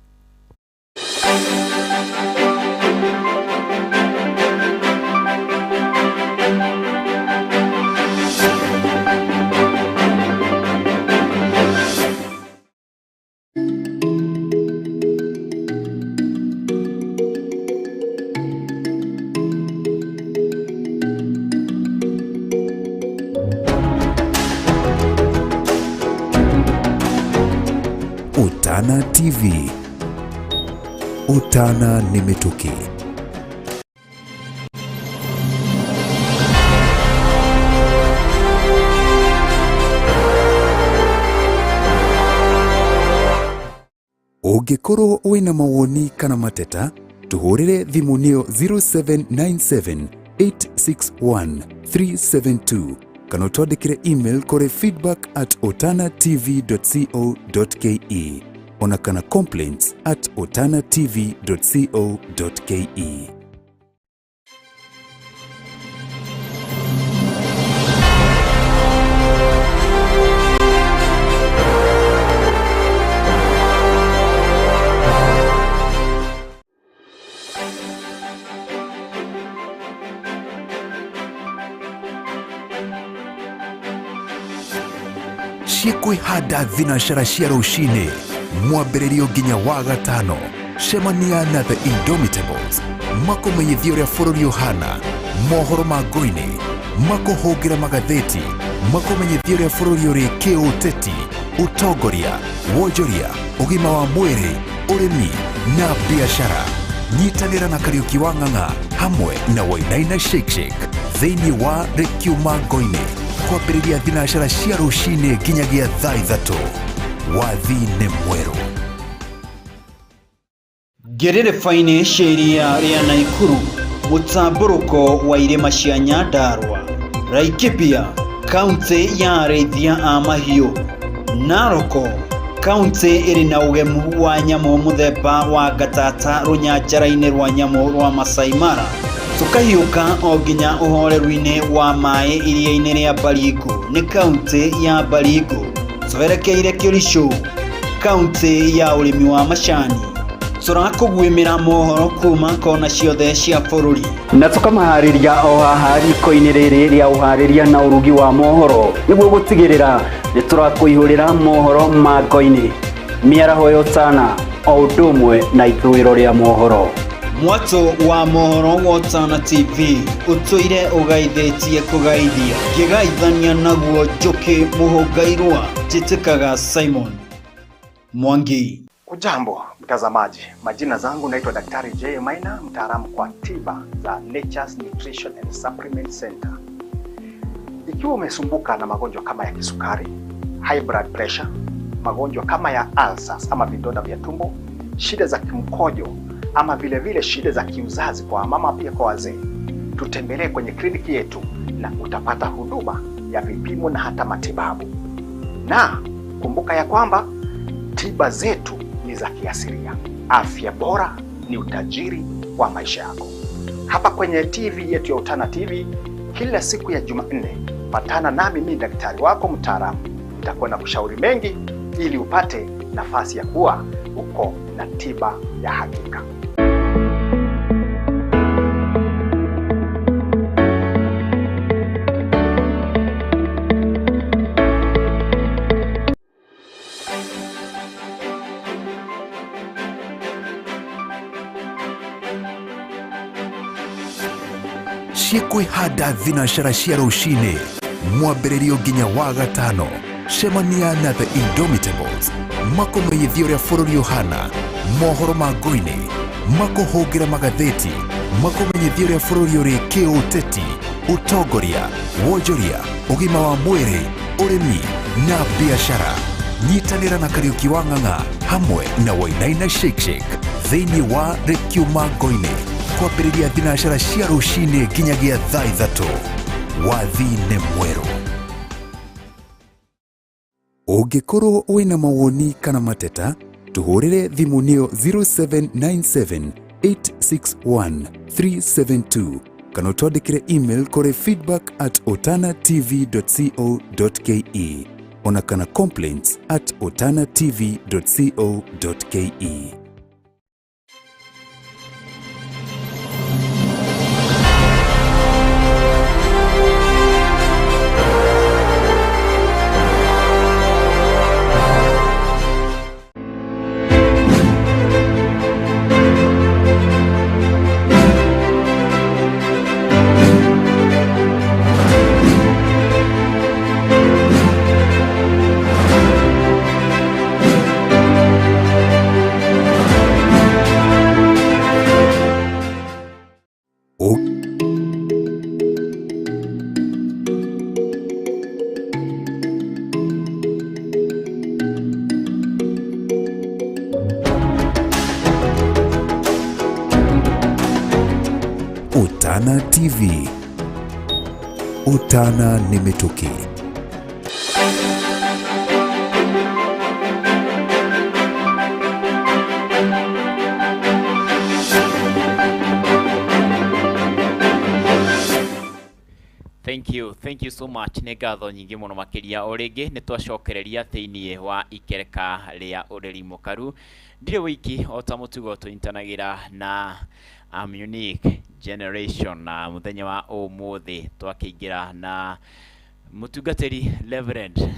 Utana TV. Utana ni mituki. Ũngĩkorwo wĩna mawoni kana mateta, tuhũrĩre thimũ-inĩ 0797 861 372 kana ũtwandĩkĩre email kũrĩ feedback@otanatv.co.ke ona kana complaints@otanatv.co.ke. Ciĩkwĩhanda thinacara cia rũcinĩ mwambĩrĩrio nginya wa gatano. Cemania na The Indomitables makũmenyithia ũrĩa bũrũri ũhana, mohoro ma ngũi-inĩ, makũhũngĩra magathĩti, makũmenyithia ũrĩa bũrũri ũrĩ kĩũteti, ũtongoria, wonjoria, ũgima wa mwĩrĩ, ũrĩmi na biacara. Nyitanĩra na Kariuki wa Ng'ang'a hamwe na Wainaina Shake Shake thĩinĩ wa Rikiuma Ngo-inĩ kwambĩrĩria thinacara cia rũcinĩ nginyagia thaa 3. Wathi nĩ mwerũ. Ngererefa-inĩ cia iria rĩa Naikuru, mũtambũrũko wa irĩma cia Nyandarua, Laikipia, kaunti ya arĩithia a mahiũ, Narok, kaunti ĩrĩ na ũgemu wa nyamũ mũthemba wa ngatata rũnyanjara-inĩ rwa nyamũ rwa Masai Mara, tukahiũka o nginya ũhoreru-inĩ wa maĩ iria-inĩ rĩa Baringo nĩ kaunti ya Baringo, twerekeire Kĩricũ, kaunti ya ũrĩmi wa macani. Turakũguĩmĩra mohoro kuma kona ciothe cia bũrũri na tũkamaharĩria o haha riko-inĩ rĩrĩ rĩa ũharĩria na ũrugi wa mohoro nĩguo gũtigĩrĩra nĩ tũrakũihũrĩra mohoro ma ngo-inĩ, mĩaraho ya Utana o ũndũ ũmwe na ithũĩro rĩa mohoro. Mwato wa mohoro wa Utana TV ũtũire ũgaithĩtie kũgaithia, ngĩgaithania naguo njũkĩ mũhũngairwa njĩtĩkaga Simon Mwangi. Ujambo mtazamaji, majina zangu naitwa Daktari J. Maina, mtaalamu kwa tiba za Nature's Nutrition and Supplement Center. Ikiwa umesumbuka na magonjwa kama ya kisukari, high blood pressure, magonjwa kama ya ulcers ama vidonda vya tumbo, shida za kimkojo ama vile shida za kiuzazi kwa mama pia kwa wazee, tutembelee kwenye kliniki yetu na utapata huduma ya vipimo na hata matibabu. Na kumbuka ya kwamba tiba zetu ni za kiasilia. Afya bora ni utajiri wa maisha yako. Hapa kwenye TV yetu ya Utana TV kila siku ya Jumanne, patana nami mimi daktari wako mtaalamu. Nitakuwa na kushauri mengi ili upate nafasi ya kuwa uko na tiba ya hakika. kwĩhanda thinacara cia rũcinĩ mwambĩrĩrio nginya wa gatano. Cemania na The Indomitables makũmenyithia ũrĩa bũrũri ũhana, mohoro ma ngũinĩ, makũhũngĩra magathĩti, makũmenyithia ũrĩa bũrũri ũrĩ kĩũteti, ũtongoria, wonjoria, ũgima wa mwĩrĩ, ũrĩmi na biacara. Nyitanĩra na Kariuki wa Ng'ang'a hamwe na Wainaina Shake Shake thĩinĩ wa Rikiuma Ngo-inĩ kwambĩrĩria thinacara cia rũcinĩ nginyagia thaa 3. Wathi nĩ mwerũ. Ũngĩkorwo wĩna mawoni kana mateta, tuhũrĩre thimũ nĩyo 0797 861 372 kana ũtwandĩkĩre email kũrĩ feedback@otanatv.co.ke ona kana complaints@otanatv.co.ke. Otana TV. Otana ni mituki. Thank you so much. Nĩ ngatho nyingĩ mũno makĩria o rĩngĩ nĩ twacokereria thĩinĩ wa ikereka rĩa ũreri mũkaru. Ndirĩ wiki o ta mũtugo tũnyitanagĩra na Unique Generation na mũthenya wa ũmũthĩ twakĩingĩra na mũtungatĩri Reverend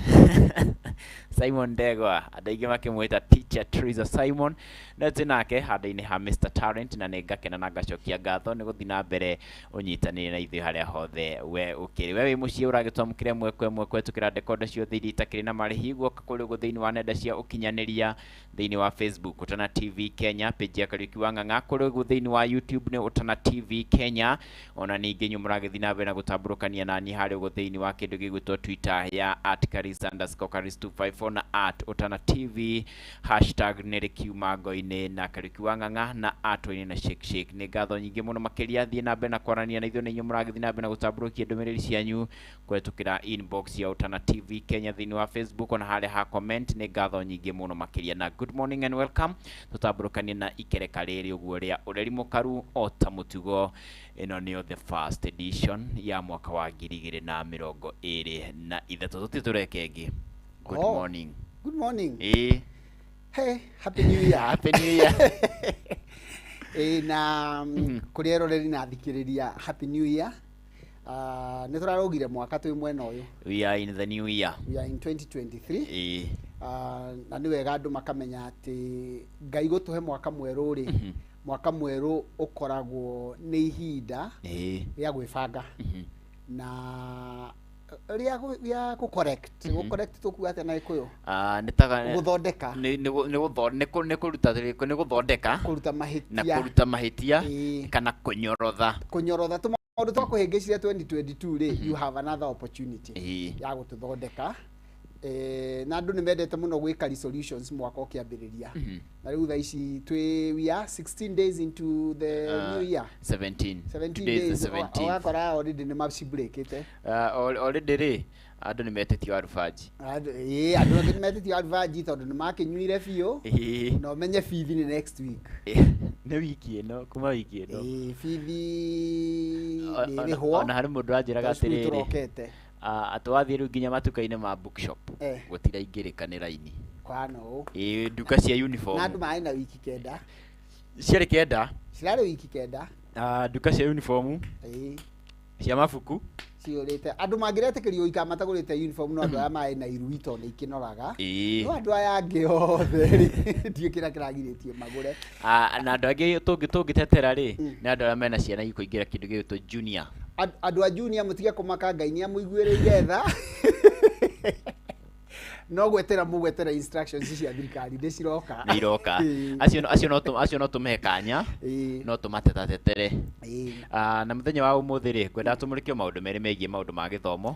Simon Ndegwa, andũ aingĩ makĩmwĩta Teacher Teresa Simon, na twĩ nake handũ-inĩ ha Mr Talent, na nĩ ngakena na ngacokia ngatho nĩ gũthiĩ na mbere ũnyitanĩre na ithuĩ harĩa hothe we ũkĩrĩ. We wĩ mũciĩ ũragĩtwamũkĩra mwekwe kũhetũkĩra dekoda ciothe iria itakĩrĩ na marĩhi, guoka kũrĩ ũguo thĩinĩ wa nenda cia ũkinyanĩria thĩinĩ wa Facebook Otana TV Kenya, page ya Kariuki wa Ng'ang'a, kũrĩ ũguo thĩinĩ wa YouTube nĩ Otana TV Kenya, ona ningĩ inyuĩ mũragĩthiĩ na mbere na gũtambũrũkania nani harĩ ũguo thĩinĩ wa kĩndũ gĩgwĩtwo Twitter ya @karis_karis254 na @Otana TV, hashtag nĩ Rikiuma Ngo-inĩ na Kariuki wa Ng'ang'a na @Wainaina na Shake Shake. Nĩ ngatho nyingĩ mũno makĩria, thiĩ na mbere na kwarania na ithuĩ na inyuĩ mũragĩthiĩ na mbere na gũtambũrũkia ndũmĩrĩri cianyu kũhetũkĩra inbox ya Otana TV Kenya thĩinĩ wa Facebook, ona harĩa ha comment. Nĩ ngatho nyingĩ mũno makĩria na good morning and welcome. Tũtambũrũkanie na ikereka rĩrĩ ũguo rĩa ũreri mũkaru o ta mũtugo. Ĩno nĩyo the first edition ya mwaka wa 2023. Tũtitũreke ĩngĩ. Good morning. Good morning. Hey, happy new year. Happy new year. Na kũrĩ eroreri na athikĩrĩria happy new year. Nĩ tũrarũgire mwaka twĩ mwena ũyũ. We are in the new year. We are in 2023. Na nĩ wega andũ makamenya atĩ Ngai gũtũhe mwaka mwerũ rĩ, mwaka mwerũ ũkoragwo nĩ ihinda rĩa gwĩbanga na ria ku correct tukuga atĩ na Gĩkũyũ nĩtaga gũthondeka nĩ gũthondeka kũruta mahĩtia na kũruta mahĩtia kana kũnyorotha tũmaũndũ twa kũhĩngĩcire 2022 rĩ, you have another opportunity ya gũtũthondeka. Na andũ nĩ mendete mũno gwĩka resolutions mwaka ũkĩambĩrĩria, na rĩu thaa ici we are 16 days into the new year. 17 days wakora already nĩ macibreakĩte already rĩ, andũ nĩ metetio arubanji. Andũ nĩ metetio arubanji tondũ nĩ makĩnyuire biũ na ũmenye bithi nĩ next week. Nĩ wiki ĩno, kuma wiki ĩno bithi nĩrĩhwo. Ona harĩ mũndũ anjĩraga atĩrĩrĩ, atwathiĩ rĩu nginya matuka-inĩ ma bookshop gũtiraingĩrĩka nĩ raini kwano nduka cia uniform, na andũ marĩ na wiki kenda cirarĩ wiki kenda nduka cia uniform cia mabuku ciũrĩte. Andũ mangĩretĩkĩrio ikamatagũrĩte uniform no andũ aya marĩ na iruito nĩ ikĩnoraga, no andũ aya angĩ othe ndiũ kĩrĩa kĩragirĩtie magũre. Na andũ angĩ tũngĩtetera rĩ, nĩ andũ arĩa mena ciana ikũingĩra kĩndũ gĩgwĩtwo junior Andu a junior mutige kumaka Ngai ni amuiguireire tha no gwetera instructions cia thirikari ndiciroka niroka acio no tumekanya no tumatetatetere na muthenya wa umuthi ri ngwenda tumurike maundu meri megie maundu ma githomo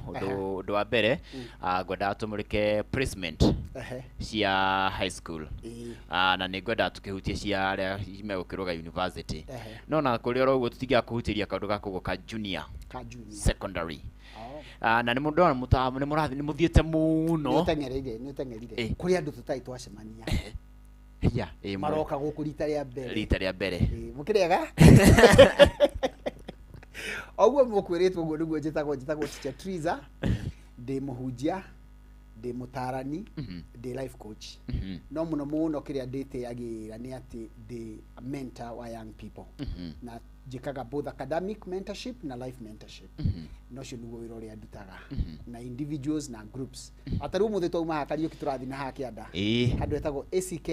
undu wa mbere ngwenda tumurike placement cia high school na ni ngwenda tukihutie cia aria megukiruga university no na kuri oro uguo tutigia kuhutiria kaundu gakuguka junior secondary na ni mundu ni murathi ni muthiete muno ni tengerire kuri andu tutai twacemania maroka guku rita ria mbere mukiriaga ogwo mukwiritwo guo niguo njitagwo teacher Triza ndi muhunjia ndi mutarani ndi life coach no muno kiria nditiagira ni ati ndi mentor wa young people na jikaga both academic mentorship na life mentorship no cio niguo wira uria ndutaga na individuals na groups ataru muthe twauma hakario kiturathi na hake anda handu etagwo ACK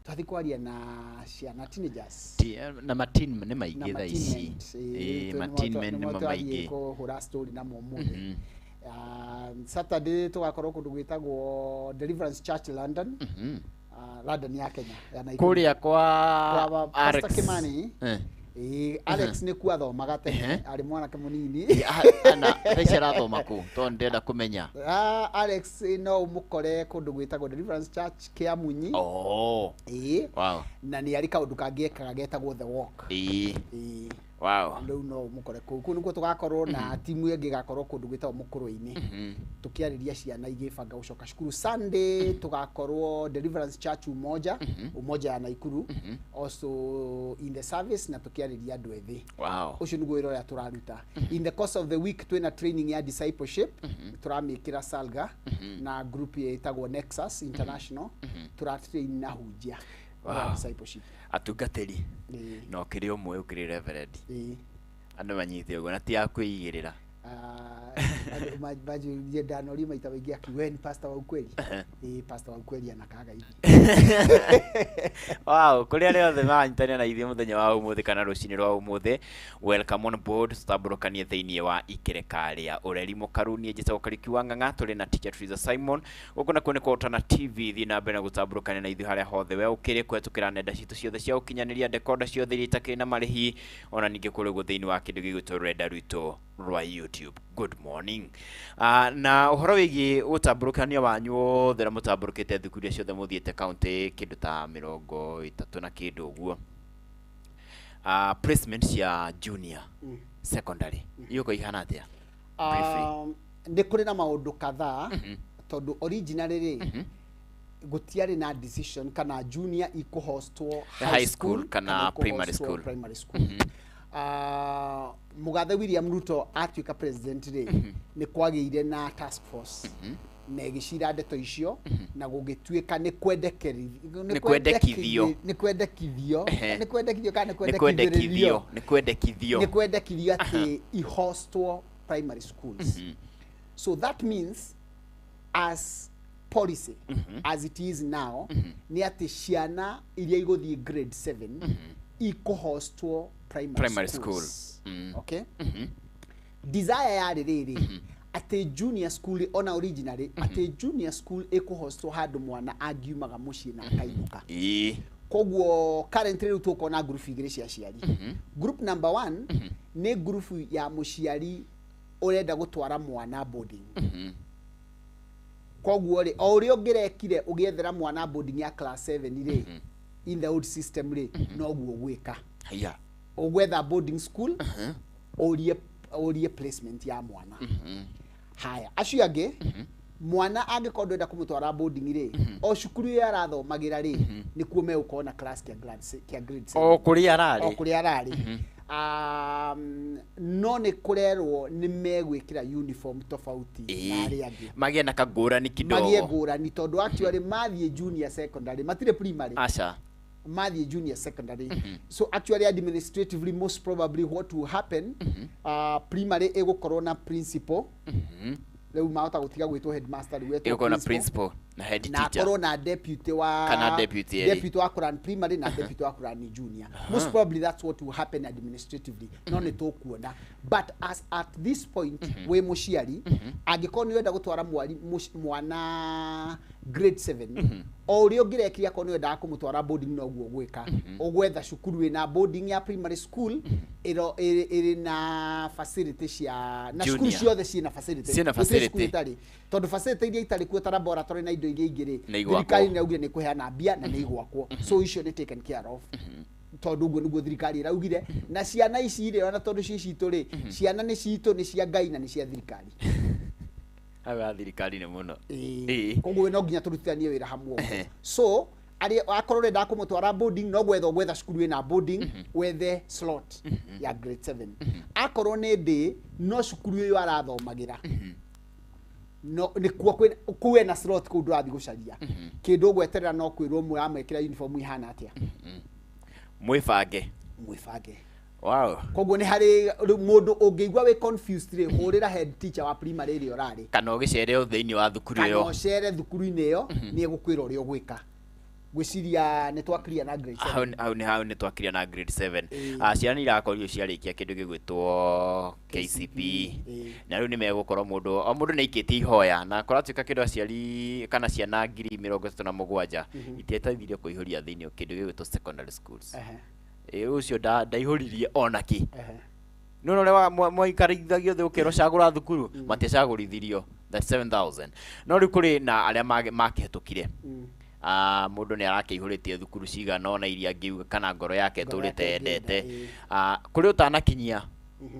twathi kwaria na ciana teenagers na matin ni maigi tha ici matin men ni maigi ko hura story na mumuthe Saturday tugakorwo kundu gwitagwo Deliverance Church London London ya Kenya ya Naikuru kuria kwa Alex Kimani Alex ni kwa thomaga tene ari mwana ke munini ana thecera thoma ku to ndenda kumenya Alex no umukore kundu gwitagwo Deliverance Church Kiamunyi wow na ni ari kaundu kangiekaga getagwo The Walk wow ndu no umukore ku niguo tugakorwo na timu ingi gakorwo kundu gwitagwo mukuru-ini tukiariria ciana igibanga gucoka cukuru Sunday tugakorwo Deliverance Church umoja ya Naikuru also in the service na tukiariria andu ethi ucio niguo wira uria turaruta in the course of the week twina training ya discipleship turamikira Salga na group yetagwo Nexus International turatrain na hunjia discipleship atungatiri no kiri umwe ukiri reverend andu manyite ugo na ti akwigirira maji je dano lima itawigia kiweni pastor wa ukweli pastor wa ukweli anakaga hivi wow kuri ari othe manyitania na ithuĩ muthenya wa umuthi kana rucini rwa umuthi welcome on board staburukanie thĩinĩ wa ikereka rĩa ũreri mũkaru niĩ njĩtagwo Rikiuma Ngo tũrĩ na teacher Triza Simon gũkũ nakuo nĩ Kũhotana TV thiĩ na mbere na gũtamburũkania na ithuĩ harĩa hothe we ũkĩrĩ kũhetũkĩra nenda citũ ciothe cia ũkinyanĩria dekoda ciothe iria itakĩrĩ na marĩhi ona ningĩ kũrĩ guo thĩinĩ wa kĩndũ gĩgwĩtwo rũrenda rwitũ rwa YouTube. Good morning. Na ũhoro wĩgiĩ ũtamburũkania wanyu wothe na mũtamburũkĩte thukuru iria ciothe mũthiĩte kaunti kĩndũ ta 30 na kĩndũ ũguo placement cia junior secondary yuko ihana atia nĩ kũrĩ na maũndũ kadhaa tondũ originally gutiari na decision kana junior ikuhostwo high school kana primary school Mugathe William Ruto atuika president ri ni kwagĩire na task force na igicira ndeto icio na gũgĩtuĩka nĩ kwendekithio atĩ ihostwo primary schools. So that means as policy as it is now ni atĩ ciana iria igũthiĩ grade 7 ikuhostwo primary school. Okay? Desire ya rĩrĩ ati junior school ona originally ati junior school ikuhostwo handu mwana angiumaga muciĩ na akainuka. Koguo currently rĩu tukona group igĩrĩ cia ciari. Group number 1 ni group ya muciari urenda gutwara mwana boarding. Koguo ri o ũrĩa ũngĩrekire ũgĩethera mwana boarding ya class 7 ri in the old system ri no guo gwĩka. Ugwetha boarding school orie placement ya mwana. Haya acio angĩ mwana angĩkorwo ndwenda kũmũtwara boarding ri o cukuru ya rathomagira ri nĩ kuo megũkorwo class kia grade 7 o kũrĩa ararĩ no nĩ kũrerwo nĩ megwĩkĩra uniform tofauti na arĩa angĩ magĩe na kangũrani kidogo magĩe ngũrani tondũ actually mathiĩ junior secondary matirĩ primary mathiĩ junior secondary. So actually administratively most probably what will happen primary ĩgũkorwo na principal rĩu mahota gũtiga gwĩtwo headmaster rĩu ĩgũkorwo na principal na head na teacher akorwo na deputy wa kana deputy wa kuran primary na deputy wa kuran junior. Most probably that's what will happen administratively, no ni tokuona. But as at this point we muciari angikorwo ni wenda gutwara mwana grade 7 o uri ongirekiria ko ni wenda kumutwara boarding no guo gwika ogwetha cukuru ina boarding ya primary school iri na facilities ya na cukuru ciothe ciina facility tondu facility iria itari kuo ta laboratory na indo iria ingiri thirikari ni augire ni kuheana mbia na ni igwakwo so icio ni taken care of tondu guo niguo thirikari iraugire na ciana ici ri ona tondu citu ri ciana ni citu ni cia Ngai na ni cia thirikari awa thirikari ni muno koguo no nginya turutithanie wira hamwe so ari akorwo renda kumutwara boarding no gwetha cukuru ina boarding wethe slot ya grade 7 akorwo ni day no cukuru iyo arathomagira no ni kuwe na slot ku ndurathi gucaria kindu gweterera no kwirwo mwe amekira uniform ihana atia mwifange wow koguo ni hari mundu ungeigwa we confused ri hurira head teacher wa primary iri orari kana ugicere thiini wa thukuru iyo kana ucere thukuru-ini iyo ni egukwira uri ogwika gwiciria ni twakiria na grade 7 hau ni twakiria na grade 7 ciana irakorio ciarikia kindu gigwitwo KCP na riu ni megukorwo mundu ni ikitie ihoya na kuratuika kindu aciari kana ciana 37 itietaithirie kuihuria thiini kindu gigwitwo secondary schools ucio ndaihuririe onaki no le mwaikarithagia the ukero cagura thukuru maticagurithirio the 7000 no ri kuri na aria makihetukire mundu ni arakiihuritie thukuru cigana ona iria ngiuga kana ngoro yake turite yendete kuri utanakinyia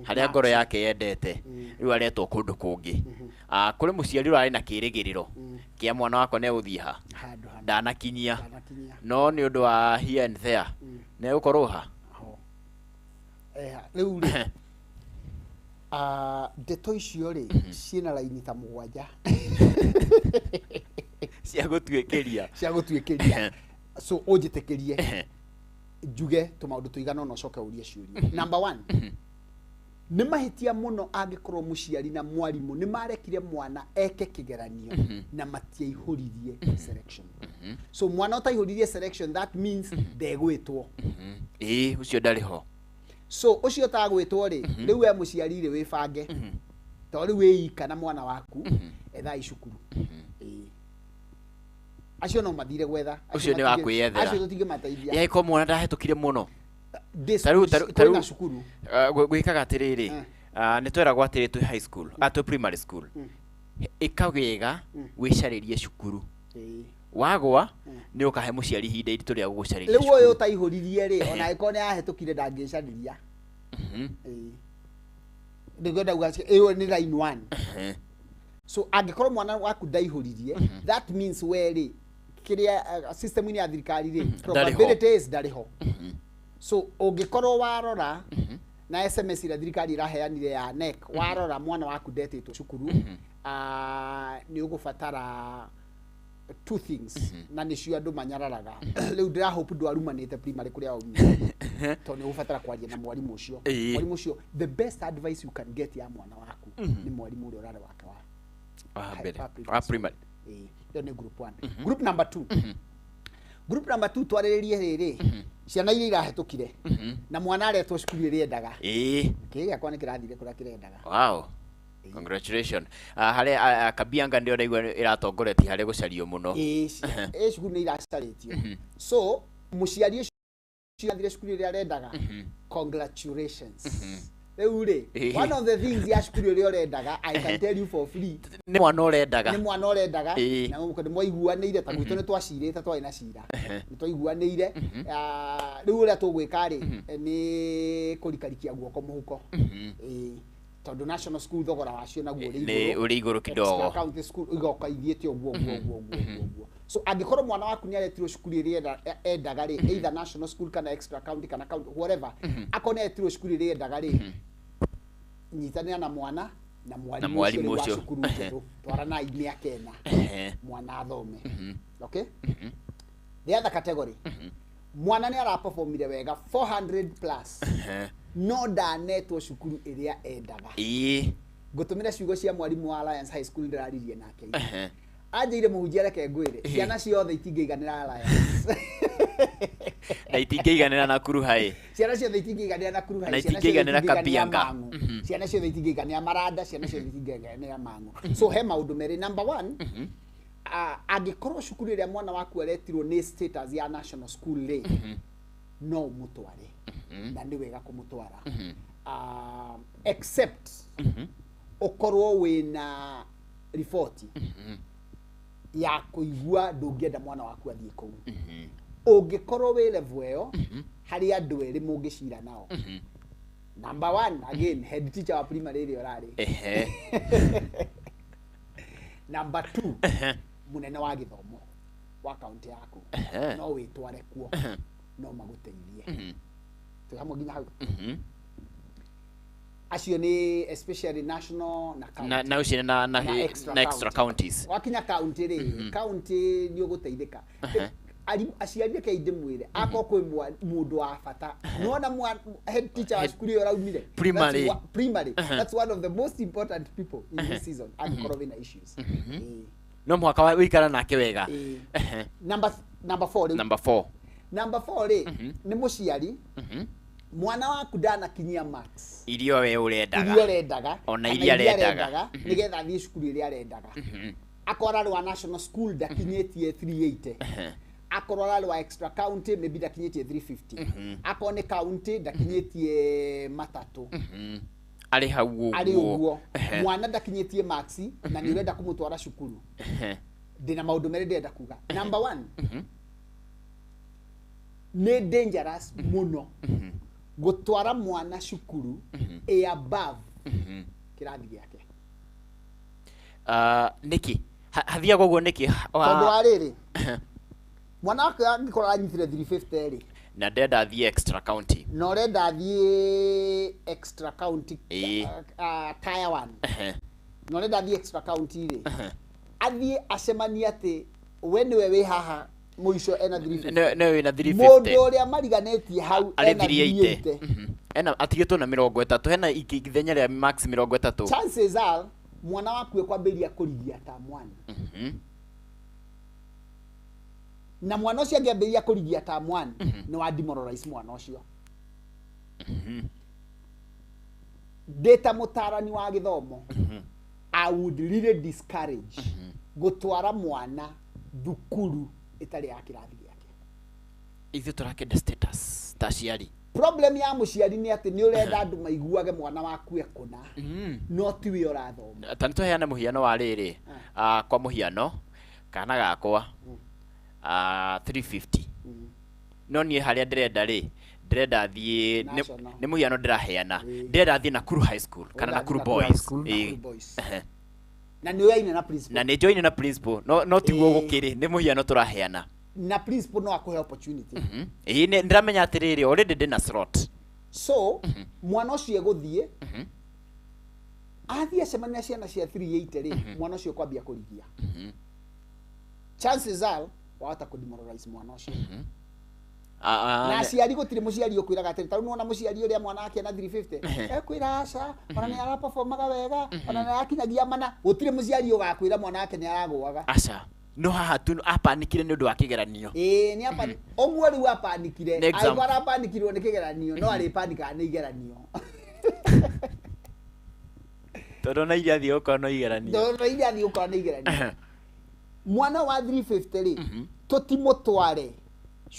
haria ngoro yake yendete riu aretwo kundu kungi kuri muciari urari na kirigiriro kia mwana wako ne uthie ha ndanakinyia no ni undu wa here and there ne ukorwo ha riu ndeto icio ri ciina laini ta mugwanja cia gutuikiria so ujitekerie njuge tumaundu tuigana no coke urie ciuria number 1 ni mahitia muno angikorwo muciari na mwarimu ni marekire mwana eke kigeranio na matiaihuririe selection so mwana utaihuririe selection that means ndegwitwo ucio ndari ho so ucio tagwitwo ri riu we muciari ri wibange to riu wiika na mwana waku etha icukuru acio no mathire gwetha ucio ni wakwiyethera acio tutige mateithia yaiko mwana ndahetukire muno taru na cukuru gwikaga atiriri ni tweragwo atiri tu high school tu primary school ikawega wicaririe cukuru wagwa ni ukahe muciari hinda iritu ria gugucariria riu uyu utaihuririe ri ona iko ni ahetukire ndangicariria ndigwenda ugacie iyo ni line 1 so angikorwo mwana waku ndaihuririe that means weri kiria system ya thirikari ri probabilities ndariho so ungikorwo warora na SMS ira thirikari iraheanire ya NEC warora mwana waku ndetitwo cukuru ni ugubatara two things na nicio andu manyararaga riu ndira hope ndwarumanite primary kuria umire to ni ugubatara kwaria na mwarimu ucio the best advice you can get ya mwana waku ni mwarimu uria urare wake wa primary yo ni group 1 group number 2 group number 2 twariririe riri ciana iria irahetukire na mwana aretwo cukuru iria endaga kiria kwa ni kirathire kuria kirendaga wow congratulations hare kabianga ndio ndaigua iratongoretie hare gucario muno cukuru ni iracaritio so muciari ucio irathire cukuru iria arendaga congratulations riu ri one of the things ya cukuru iria urendaga I can tell you for free ni mwana urendaga na muko mwaiguanire ta gwitu ni twacirite twaina cira ni twaiguanire riu ria tugwika ri ni kurikarikia guoko muhuko tondu national school thogora wacio naguo uri iguru kidogo county school igoka ithiete oguo so angikorwo mwana waku ni aretirwo cukuru iria endaga ri either national school kana extra county kana county whatever akone aretirwo cukuru iria endaga ri nyitanira na mwana na mwalimu ucio cukuru twarana imiaka ena mwana athome okay the other category mwana ni araperformire wega 400 plus no ndanetwo cukuru iria endaga ngutumira ciugo cia mwalimu wa Alliance High School ndiraririe nake Aje ile muhunjia reke ngwire. Ciana ciothe itingĩiganĩra Alliance. Na itingĩiganĩra na Kuruha ĩ. Ciana ciothe itingĩiganĩra na Kuruha. Na itingĩiganĩra Kabianga. Ciana ciothe itingĩiganĩra Maranda, ciana ciothe itingĩiganĩra Mang'u. So he maũndũ merĩ. Number 1, angĩkorwo cukuru ĩrĩa mwana waku aretirwo nĩ status ya national school rĩ, no mũtware. Na nĩ wega kũmũtwara. Except ukorwo wĩna report ya kuigua ndũngĩenda mwana waku athiĩ kũu. Ũngĩkorwo wĩ level ĩyo, harĩ andũ erĩ mũngĩcira nao. Number 1, again, head teacher wa primary ĩrĩa ũrarĩ. Number 2, munene wa gĩthomo wa county yaku. No wĩtware kuo, no magũteithie. Tũhamwe nginya hau. Acio ni especially national na county. Na ucio na extra counties. Wakinya county ri, county ni uguteithika. Aciari ke inde mwire akọ kwi mundu wa bata. Nona head teacher wa school yo raumire. Primary. That's one of the most important people in this season. And corona issues. No mwaka wa wikara nake wega. Number 4. Number 4 ri ni muciari. Mwana waku ndanakinyia max. Irio we urendaga. Ona iria arendaga. Nigetha athie cukuru iria arendaga. Akora rwa national school ndakinyetie 380. Akora rwa extra county maybe ndakinyetie 350. Akone county ndakinyetie matatu. Ari hau. Mwana ndakinyetie max na ni urenda kumutwara cukuru. Ndina maundu mere ndenda kuga. Number 1. Ni dangerous muno. Gutwara mwana cukuru above kirathi giake. Niki hathiaga uguo niki tondu ariri mwana wake angikora anyitire 350 ri na ndenda athie extra county no renda athie extra county tier 1 no renda athie extra county ri athie acemania ati we niwe wi haha muico ena 350 no ina 350 mundu uria mariganetie hau ena 380 ena atigitwo na 30 hena igithenya ria max 30. Chances are mwana waku ekwambiria kurigia ta mwana na mwana ucio angiambiria kurigia ta mwana ni wa demoralize mwana ucio. Data mutarani wa githomo I would really discourage gutwara mwana thukuru itari ya kirathi giake. Ithu turakenda status taciari. Problem ya muciari ni ati ni urenda andu maiguage mwana waku ekuna no ti wi urathoma. Tanto heana muhiano wa riri kwa muhiano kana gakwa 350 no nie haria ndirenda ri ndirenda thie ni muhiano ndiraheana ndirenda thie na Kuru High School kana na Kuru Boys. Na ni yoine na principal. Na ni join na principal no ti guo gukiri ni muhiano turaheana na principal no akuhe opportunity. Ni ndiramenya atiriri already ndina slot. So mwana ucio eguthie athie semana ciana cia 380 ri mwana ucio kwambia kurigia. Chances are wata ku demoralize mwana ucio. Na ciari gutire muciari ukwiraga atiri taru nona muciari uria mwana wake na 350 ekwira aca ona ni ara performaga wega ona ni akinyagia mana gutire muciari ugakwira mwana wake ni aragwaga aca no haha tu apanikire ni undu wa kigeranio. Ni apa omwe ri apanikire aigwara apanikirwo ni kigeranio no ari panika ni igeranio. Todo na iria thio kono igeranio. Todo iria thio kono igeranio. Mwana wa 350 ri tutimutware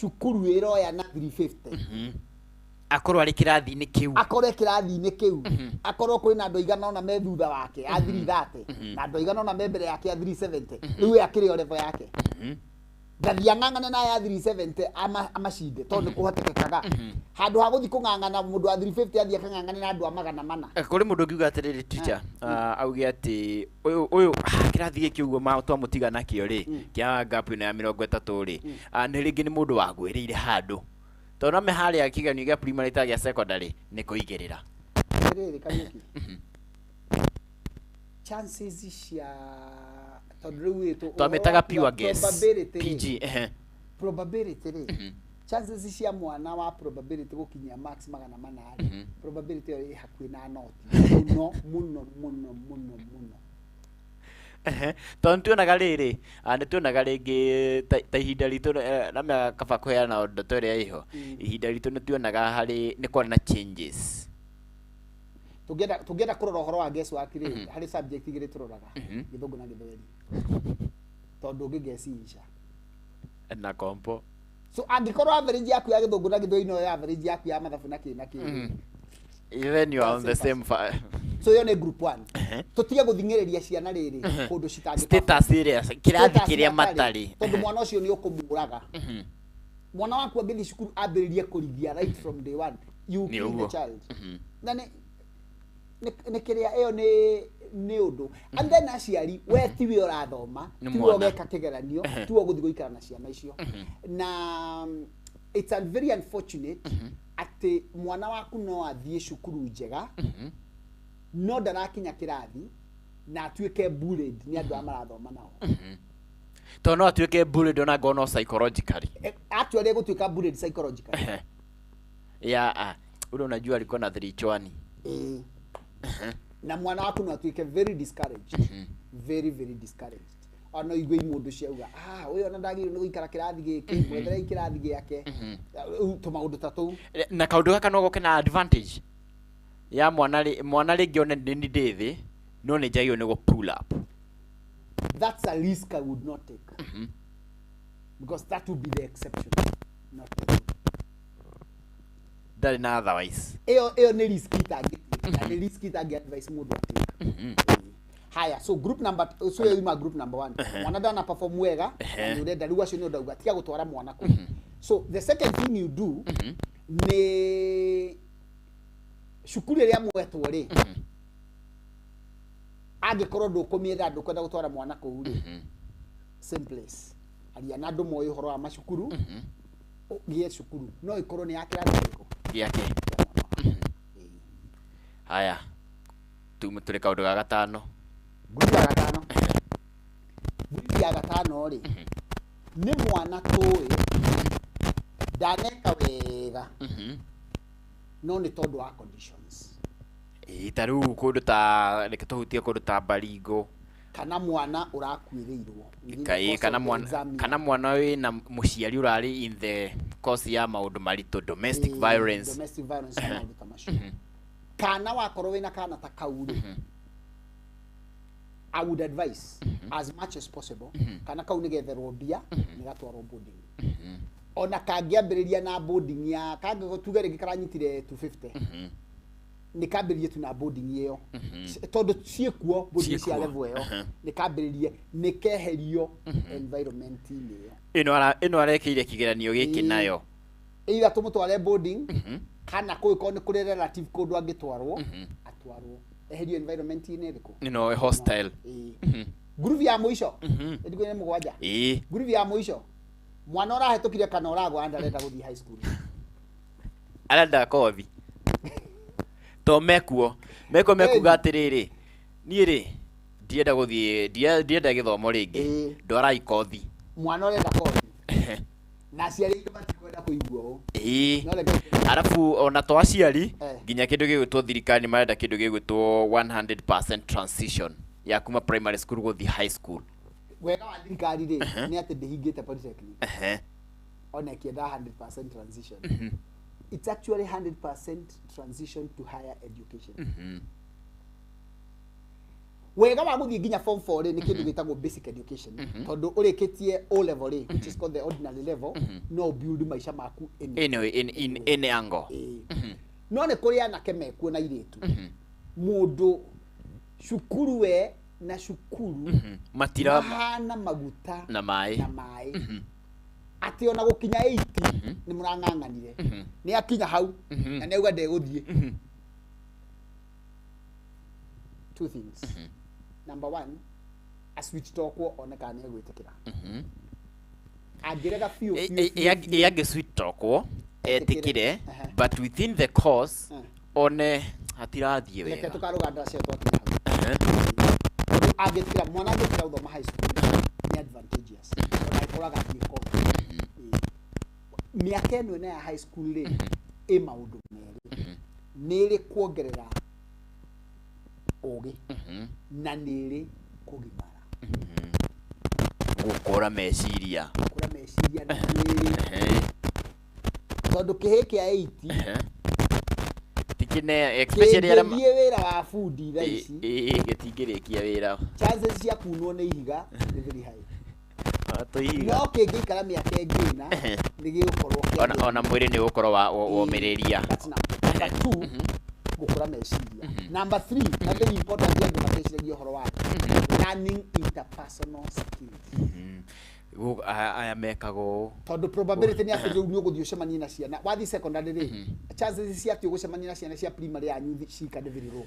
cukuru iroya na 350 akorwo ari kirathi-ini kiu akorwo kwina andu igana ona me thutha wake a 330 na andu igana ona me mbere yake a 370 riu akiri o level yake ndathia ng'ang'ane na ya 370 amacinde tondu kuhotekekaga handu ha guthi kung'ang'ana mundu wa 350 athia kang'ang'ane na andu a magana mana. Kuri mundu ngiuga atiriri teacher auge ati uyu kirathi giki uguo ma twa mutigana kio ri kia gap ino ya 30 ri ni ringi ni mundu wagwirire handu tondu me hari ya kiganio gia primary ta gia secondary ni kuigirira riri kanyuki chances cia tondu riu itu twametaga pure guess PG probability ri chances cia mwana wa probability gukinyia max magana manari probability iri hakuhi na noti muno Tondũ tuonaga rĩrĩ, nĩ tuonaga rĩngĩ ta ihinda ritũ na mĩaka kaba kũheana ndeto ĩrĩa ĩho, ihinda ritũ nĩ tuonaga harĩ nĩ kwarĩ na changes. Tũngĩenda kũrora ũhoro wa guesswork rĩ, harĩ subject igĩrĩ tũroraga, Gĩthũngũ na Gĩthweri. Tondũ ũngĩgeciria na kompo. So angĩkorwo average yaku ya Gĩthũngũ na Gĩthweri no ya average yaku ya mathabu na kĩ. Even you are on the same so yo nĩ group 1. Tutige gũthingĩrĩria ciana rĩrĩ kũndũ citangĩ status serious kĩrathi kĩrĩa matarĩ. Tondũ mwana ũcio nĩ ũkũmũraga. Mwana waku angĩthiĩ cukuru ambĩrĩrie kũrithia right from day one, you kill the child. Na nĩ kĩrĩa ĩyo nĩ ũndũ. And then aciari we tiwe ũrathoma, tiwe ũgeka kĩgeranio, tiwe ũgũthiĩ gũikara na ciana icio. Na it's very unfortunate ati mwana waku no athiĩ cukuru njega no ndarakinya kĩrathi na atuĩke bullied nĩ andũ amarathoma nao. Tondũ no atuĩke bullied ona ngono psychologically. Actually gũtuĩka bullied psychologically. Yeah, ule unajua alikuwa na 3 chwani. Na mwana waku no atuĩke very discouraged. Very discouraged. Ono igwe imundu ciauga uyu ona ndagire no gũikara kĩrathi gĩkĩ mwethere kĩrathi gĩake tũmaũndũ ta tũu. Na kaũndũ gaka no gũkena advantage ya mwana rĩngĩ one ndĩ thĩ no nĩ njagĩrĩirwo nĩ pull up. That's a risk I would not take. Because that would be the exception, not the rule. That is otherwise. Eyo nĩ risk itangĩ advice mũndũ atake. Haya, so group number so you ma group number 1. Mwana ndana perform wega, nĩ urenda rĩu acio nĩ ndauga tiga gũtwara mwana kũ. So the second thing you do nĩ cukuru ĩrĩa mwetwo rĩ. Angĩkorwo ndũkũmĩetha ndũkwenda gũtwara mwana kũu rĩ. Same place. Aria na andũ moĩ ũhoro wa macukuru. Gĩe cukuru. No ikorwo nĩ yakĩra ndĩko. Gĩake. Haya. Tũrĩ kaũndũ ga gatano. Group ya gatano. Group ya gatano rĩ. Nĩ mwana tũĩ ndaneka wega. No nĩ tondũ wa conditions. Ta rĩu kũndũ ta reke tũhutie kũndũ ta Baringo. Kana mwana ũrakuĩrĩirwo. Kana mwana wĩna mũciari ũrarĩ in the course ya maũndũ maritũ domestic violence. Domestic violence na maũndũ ta macio. Kana wakorwo wĩna kana ta kau rĩ. I would advise as much as possible kana kau nĩgetherwo mbia nĩgatwarwo boarding. Ona kangĩambĩrĩria na boarding ya kangĩgotuga rĩngĩ karanyitire 250. Nikambĩrĩrie tu na boarding ĩyo. Tondũ ciĩkuo boarding cia level ĩyo nikambĩrĩrie nikeherio environment-inĩ ĩyo. Ĩno arekeire kĩgeranio gĩkĩ nayo. Either tũmũtware boarding kana kũngĩkorwo nĩ kũrĩ relative kũndũ angĩtwarwo atwarwo. Eherio environment-inĩ ĩrĩkũ? No hostile. Group ya mũico. Ndigũne mũgwanja. Group ya mũico. Mwana ũrahetũkire kana ũragwa andarenda gũthiĩ high school. Arenda kothi. To mekuo mekuga atĩrĩrĩ niĩ rĩ ndienda gũthiĩ ndienda gĩthomo rĩngĩ ndwara ikothi mwana ũrenda kothi na aciari aitũ matikwenda kũigua arabu ona to aciari nginya kĩndũ gĩgwĩtwo thirikari marenda kĩndũ gĩgwĩtwo 100% transition ya kuma primary school gũthiĩ high school. Wega wa thirikari rĩ nĩ atĩ ndĩhingĩte polytechnic ona ĩkĩenda 100% transition. It's actually 100% transition to higher education. Wega wa gũthiĩ nginya form 4 rĩ nĩ kĩndũ gĩtagwo basic education. Tondũ ũrĩkĩtie O level rĩ which is called the ordinary level no build maisha maku in any angle. No nĩ kũrĩ anake mekuo na irĩtu. Mũndũ cukuru we na cukuru matira mahana maguta na maĩ. Ati ona gukinya 80 ni murang'ang'anire ni akinya hau na neuga ndegũthiĩ. Two things. Number 1, a switch talk oneka nĩ gwĩtĩkĩra. Angĩrega few yage switch talk etĩkĩre but within the course one hatirathiĩ wega. Reke tũkarũganda cia twakira. Angĩtĩkĩra mwana angĩtĩkĩra gũthoma high school ni advantageous. Ona ikoraga thiĩ miaka ĩno na ya high school rĩ maũndũ merĩ. Nĩrĩ kuongerera ũgĩ na nĩrĩ kũgimara. gukora meciria na mwĩrĩ tondũ kĩhĩ kĩa 8 tikine especially ara gĩthiĩ wĩra wa bundi thaa ici gĩtingĩrĩkia wĩra chances cia kunwo nĩ ihiga nĩ very high tũihiga no kĩngĩikara mĩaka ĩngĩ na nĩ gĩgũkorwo ona mwĩrĩ nĩ ũgũkorwo womĩrĩria number 2 gũkũra meciria number 3 na very important andũ mateciragia ũhoro wa learning interpersonal skills aya mekago tondũ probability nĩ atĩ rĩu nĩ ũgũthiĩ ũcemanie na ciana wathi secondary rĩ chances cia atĩ ũgũcemania na ciana cia primary yanyu cikade very low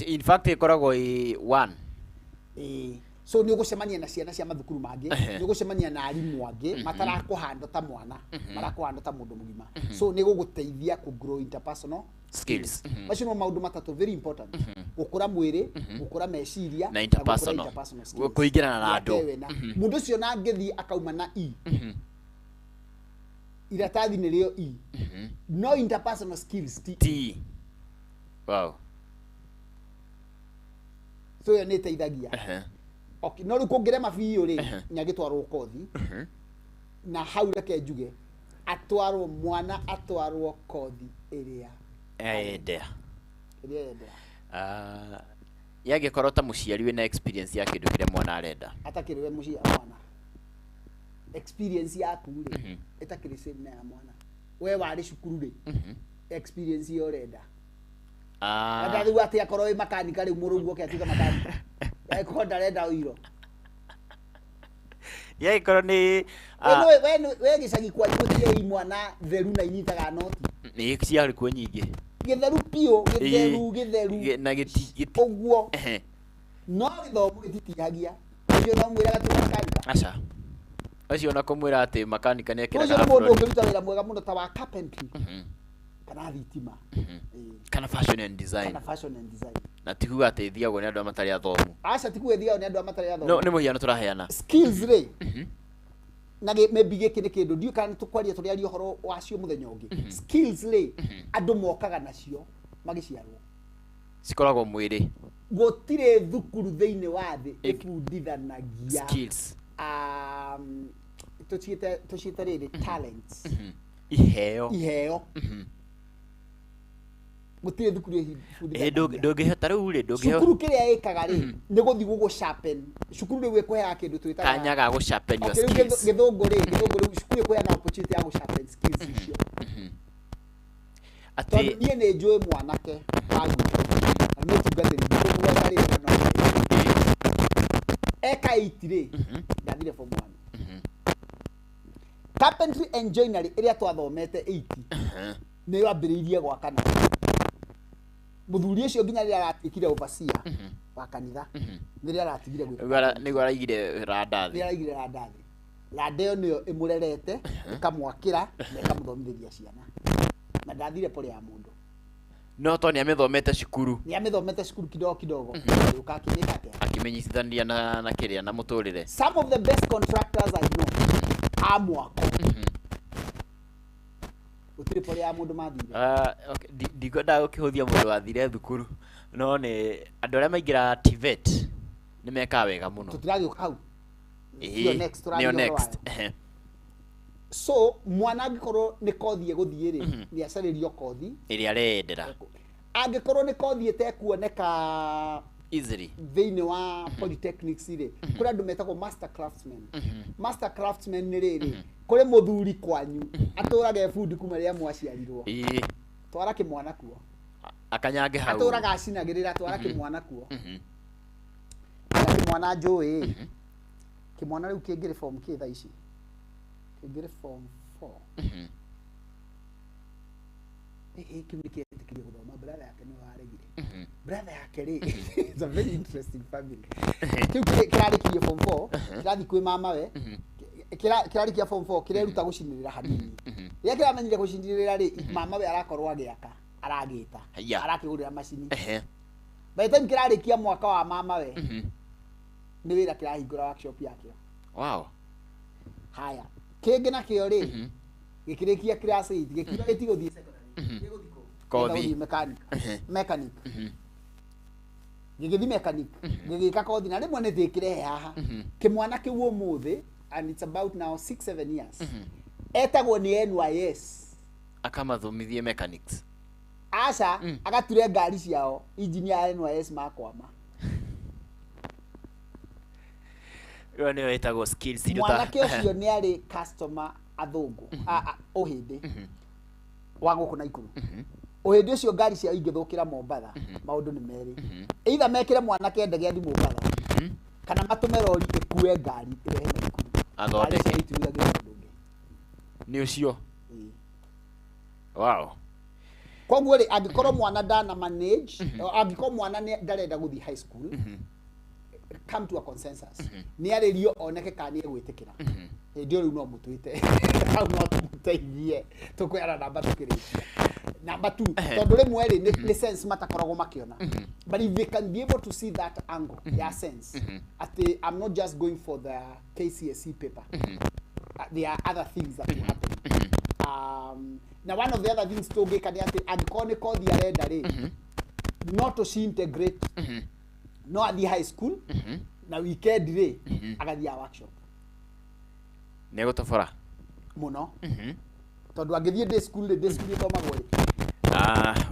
in fact ikoragwo 1 so nĩ ũgũcemania na ciana cia mathukuru mangĩ nĩ ũgũcemania na arimũ angĩ matarakũhanda ta mwana marakũhanda ta mũndũ mũgima so nĩ gũgũteithia ku grow interpersonal skills macio no maũndũ matatũ very important gũkũra mwĩrĩ gũkũra meciria na interpersonal kũingĩrana na andũ mũndũ ũcio na angĩthiĩ akauma na iratathi nĩrĩo no interpersonal skills T wow so yo nĩ teithagia okay no rĩu kũngĩrema biũ rĩ nyagĩtwarwo kothi na hau reke njuge atwarwo mwana atwarwo kothi ĩrĩa enda yagĩkorwo ta mũciari wĩna experience ya kĩndũ kĩrĩa mwana arenda atakĩrĩwe mũciari mwana experience yaku rĩ ĩtakĩrĩ same na ya mwana we warĩ cukuru rĩ experience yo ũrenda ndathi atĩ akorwo wĩ makanika rĩu mũrũgu oke atuĩke makanika yakorwo ndarenda ũiro yagĩkorwo nĩ we gĩcagi kwanyu gũtirĩ mwana theru na inyitaga noti nĩ ciarĩ kuo nyingĩ gĩtheru piũ gĩtheru na ũguo no gĩthomo gĩtitihagia ũcio no mwĩraga tu makanika aca ũcio na kũmwĩra atĩ makanika nĩ ekĩraga ũcio mũndũ ũngĩruta wĩra mwega mũno ta wa carpentry kana thitima kana fashion and design na tikuga ateithiagwo nĩ andũ a matarĩ athomu aca tikuga ethiagwo nĩ andũ a matarĩ athomu nĩ mũhiano tũraheana skills rĩ na maybe gĩkĩ nĩ kĩndũ ndiũ kana tũkwaria tũrĩaria ũhoro wacio mũthenya ũngĩ skills rĩ andũ mokaga nacio magĩciarwo cikoragwo mwĩrĩ gũtirĩ thukuru thĩinĩ wa thĩ ĩbundithanagia skills tũciĩte rĩrĩ talents iheo gũtirĩ thukuru ĩbundithanagia ndũngĩhota rĩu rĩ ndũngĩhota cukuru kĩrĩa ĩkaga rĩ nĩ gũthiĩ gũgũ-sharpen cukuru rĩu ĩkũheaga kĩndũ twĩtaga kanya ga gũ-sharpen your skills gĩthũngũ rĩu cukuru ĩkũheaga opportunity ya gũ-sharpen skills icio tondũ niĩ nĩ njũĩ mwanake wa gwitũ na nĩ tungatĩri ndĩkũmwetha rĩrĩa no eka 8 rĩ ndathire form 1 carpentry and joinery ĩrĩa twathomete 8 nĩ yambĩrĩirie gwakana mũthuri ũcio nginya rĩrĩa aratuĩkire overseer wa kanitha nĩ rĩrĩa aratigire gwĩka nĩguo araigire randathi randa ĩyo nĩyo ĩmũrerete ĩkamwakĩra na ĩkamũthomithĩria ciana na ndathire pole ya mũndũ no to nĩ amĩthomete cukuru kidogo akĩmenyithania na kĩrĩa na mũtũrĩre some of the best contractors I know amwako gũtirĩ pole ya mũndũ mathire ndigwendaga gũkĩhũthia mũndũ wathire thukuru no nĩ andũ arĩa maingĩra TVET nĩ mekaga wega mũno tũtiragĩũka hau nĩyo next so mwana angĩkorwo nĩ kothi egũthiĩ rĩ nĩ acarĩrio kothi ĩrĩa arendera angĩkorwo nĩ kothi ĩtekuoneka easily thĩinĩ wa polytechnics rĩ kũrĩ andũ metagwo master craftsmen nĩ rĩrĩ kũrĩ mũthuri kwanyu atũraga bundi kuma rĩrĩa mwaciarirwo twara kĩmwana kuo akanyange hau atũraga acinagĩrĩra twara kĩmwana kuo kĩmwana njũĩ kĩmwana rĩu kĩngĩrĩ form kĩ thaa ici kĩngĩrĩ form 4 kĩmĩkĩetĩkĩrie gũthoma brother yake nĩ waregire brother yake rĩ it's a very interesting family kĩu kĩrarĩkirie form 4 kĩrathiĩ kwĩ mamawe kĩrarĩkia form 4 kĩreruta gũcinĩrĩra hanini rĩrĩa kĩramenyire gũcinĩrĩra rĩ mamawe arakorwo agĩaka aragĩta arakĩgũrĩra macini by the time kĩrarĩkia mwaka wa mamawe nĩ wĩra kĩrahingũra workshop yake wow haya kĩngĩ nakĩo rĩ gĩkĩrĩkia class 8 gĩkiuga gĩtigũthiĩ secondary kothi mechanic Gigithi mechanic. Gigika kothi na rimwe ni thikire haha. Kimwana kiu umuthi and it's about now 6-7 years. Etagwo ni NYS. Akamathomithie mechanics. Aca agature ngari ciao engineer NYS makwama. Yo nio etagwo skills iruta. Mwanake ucio ni ari customer athungu uhindi wa guku na ikuru. Uhindi ucio ngari ciao ingithukira Mombatha maundu ni meri. Either mekire mwanake ndege athi Mombatha kana matume rori ikue ngari irehe na ikuru. Athondeke. Ni ucio. Wow. Koguo ri angikorwo mwana ndana manage angikorwo mwana ndarenda guthi high school come to a consensus ni aririo oneke kani egwitikira ndio riu no mutwite au no tumuteithie tukwera namba tukirikia namba 2 tondu rimwe ri ni sense matakoragwo makiona but if they can be able to see that angle ya sense at I'm not just going for the KCSE paper there are other things that will happen. Now one of the other things to get agikone call the arenda ri not to integrate no at the high school na weekend ri agathia workshop nego tofora muno tondu agithie day school thomagwo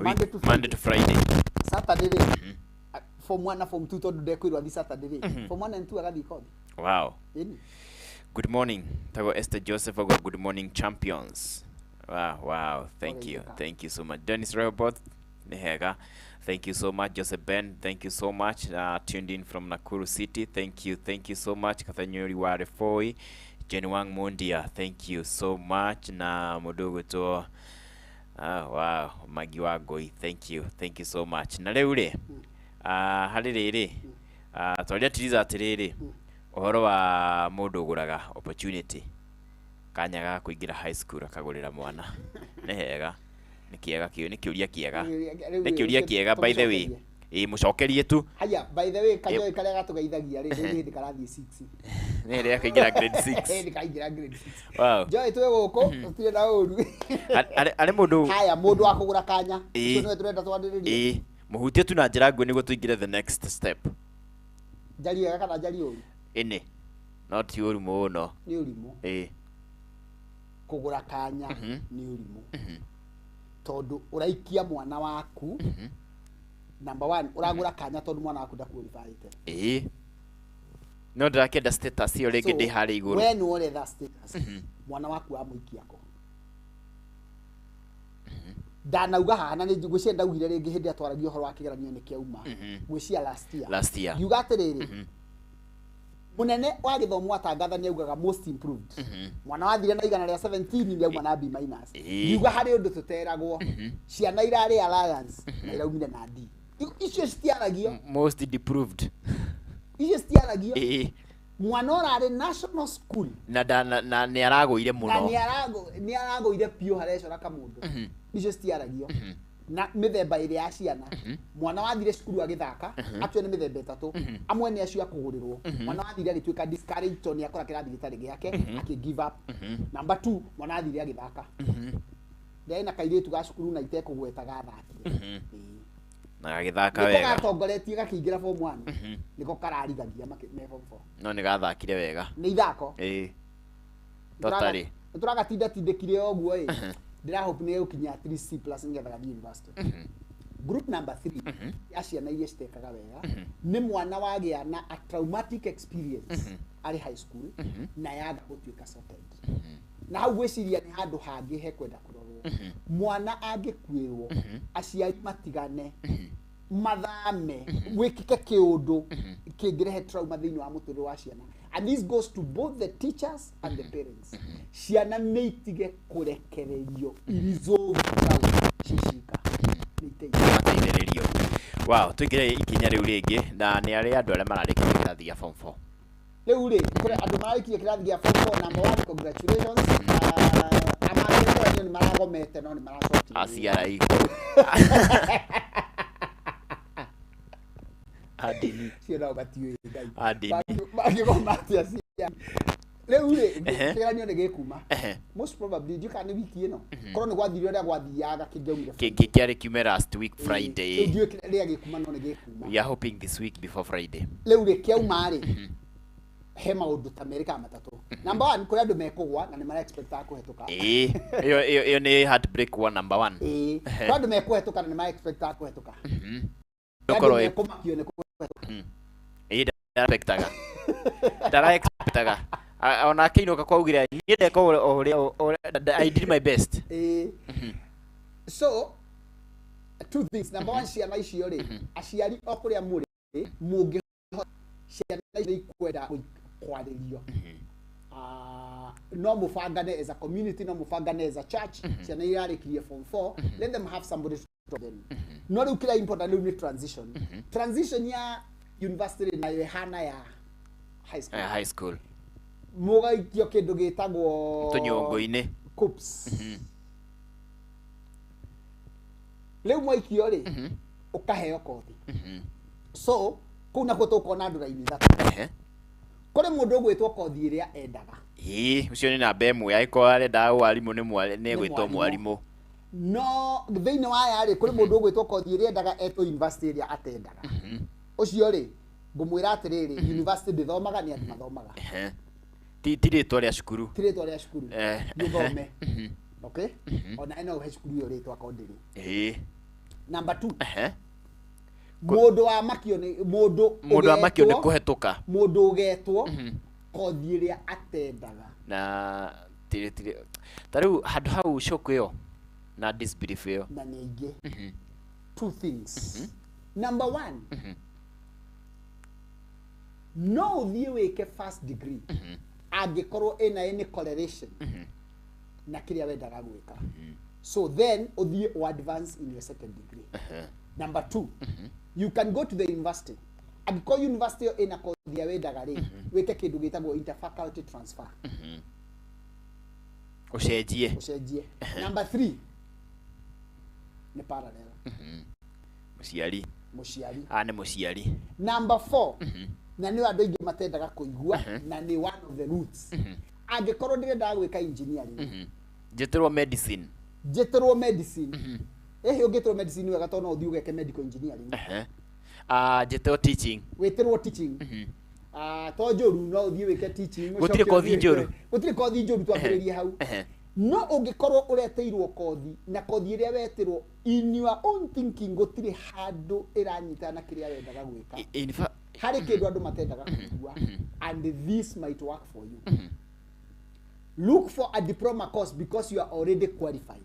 Monday to Friday Saturday ri form 1 na form 2 tondu ndekwirwo athi Saturday ri form 1 and 2 agathi kothi. Wow. Good morning tago Esther Joseph ago good morning champions. Wow, thank you so much. Dennis Robot Nehega, thank you so much. Joseph Ben, thank you so much. Tuned in from Nakuru City, thank you so much. Kathanyori Ware Foi, Jenwang Mondia, thank you so much. Na Modogo to wow, Magiwagoi, thank you so much. Na leure halirere twalia tiriza atiriri uhoro wa mundu uguraga opportunity kanya ga kuingira high school akagurira mwana ni hega ni kiega kiu ni kiuria kiega by the way mucokerie tu haya by the way kanyo kale gatugeithagia ri ni hindi karathie 6 ni ri akaingira grade 6 ni kaingira grade 6 wow joy twe guku tutire na uru ari mundu haya mundu akugura kanya tu no turenda twandiririe muhutie tu na njira ngwe niguo tuingire the next step jari wega kana jari uru ine not uru muno ni urimu kugura kanya ni urimu tondu uraikia mwana waku number 1 uragura kanya tondu mwana waku ndakulivaite no ndakenda status yo rege ndi hari iguru when ore that status mwana waku amuikia ko ndanauga haha na ngwĩcia ndaugire rĩngĩ hĩndĩ atwaragio horo wa kĩgeranio nĩ kĩauma ngwĩcia last year yuga atĩrĩrĩ munene wa gĩthomo atangatha nĩ augaga most improved mwana wathire na igana rĩa 17 nĩ auma na B minus yuga harĩ ũndũ tũteragwo ciana irarĩ alliance na iraumire na D icio citiaragio most improved icio citiaragio mwana ũrarĩ national school na nĩ aragũire mũno na nĩ aragũire piũ harecora kamũndũ icio citiaragio na mĩthemba ĩrĩa ya ciana mwana wathire cukuru agĩthaka atue nĩ mĩthemba ĩtatũ amwe nĩ acio akũgũrĩrwo mwana wathire agĩtuĩka discouraged to nĩ akora kĩrathi gĩtarĩ gĩake akĩ give up number 2 mwana wathire agĩthaka ndĩ na kairĩtu ga cukuru na itekũgwetaga athakire na agĩthaka wega nĩko gatongoretie gakĩingĩra form 1 nĩko kararigagia me form 4 no nĩ gathakire wega nĩ ithako totally nĩtũragatinda tindĩkire ũguo ndĩra hope nĩ gũkinya 3C+ nĩgetha gathi university group number 3 ya ciana iria citekaga wega nĩ mwana wagĩa na a traumatic experience arĩ high school na yaga gũtuĩka sorted na hau gwĩciria nĩ handũ hangĩ he kwenda kũrorwo mwana angĩkuĩrwo aciari matigane mathame gwĩkĩke kĩũndũ kĩngĩrehe trauma thĩinĩ wa mũtũrĩre wa ciana and this goes to both the teachers and the parents ciana nĩ itige kũrekererio irizoga cicika nĩiteithĩrĩrio wow tuingire ikinya rĩu rĩngĩ na nĩ arĩ andũ arĩa mararĩkia kĩrathi gĩa form 4 rĩu rĩ kũrĩ andũ mararĩkia kĩrathi gĩa form 4 number 1 congratulations amarĩkia nĩ maragomete no nĩ maracokire aciarai adini ciana batiwe ngai adini bagĩgoma atia ciana Leure kira nyone gekuma most probably you can wiki ino korwo ni gwathire ria gwathiaga kingeumire kiari kiume last week Friday ndio kira gekuma no ni gekuma we are hoping this week before Friday leure kiauma ri he maundu ta merika matatu number 1 kuri andu mekugwa na ni mara expect akuhetuka iyo ni heartbreak one number 1 kuri andu mekuhetuka na ni mara expect akuhetuka dokoro kumakio ni kuhetuka expectaga dara expectaga ona kiinoka kwaugire niende ko I did my best so two things number 1 ciana icio ri aciari okuria muri mungi ciana icio ikwenda kwaririo no mufangane as a community no mufangane as a church ciana irarikirie form 4 let them have somebody to talk them no ri ukira important ni transition ya university na yohana ya high school muga ikio kindu gitagwo tunyongo-ini coops leo mwaikio ri ukaheo kothi so kuna gutokona andu raini thatu kuri mundu gwitwo kothi iria endaga ucio ni namba ĩmwe aiko arenda warimu ni gwitwo mwarimu no thiini wa yari kuri mundu gwitwo kothi iria endaga eto university iria atendaga ucio ri ngumwira atiriri university ndithomaga ni andu mathomaga tirĩtwa rĩa cukuru githome okay ona eno he cukuru yo ritwa kondiri number 2 mundu wa makio ni mundu wa makio ni kuhetuka mundu ugetwo kothi iria atendaga na tiri tariu handu hau shoku yo na disbelief yo na ningi two things number 1 no thie weke first degree angikorwo ina any correlation na kiria wendaga gwika so then uthie o advance in your second degree number 2 you can go to the university angikorwo university ina kothi ya wendaga ri weke kindu gitagwo interfaculty transfer ucenjie number 3 ni parallel muciari ni muciari number 4 na ni andu ingi matendaga kuigua na ni one of the roots angikorwo ndirenda gwika engineering jeterwo medicine ehe ungitirwo medicine wega to no uthii ugeke medical engineering jeterwo teaching witirwo teaching to njuru no uthii wike teaching gutire kothi njuru twambiririe hau no ungikorwo ureteirwo kothi na kothi iria wetirwo in your own thinking gutire handu iranyita na kiria wendaga gwika in fact hari kindu andu matendaga kuigua and this might work for you look for a diploma course because you are already qualified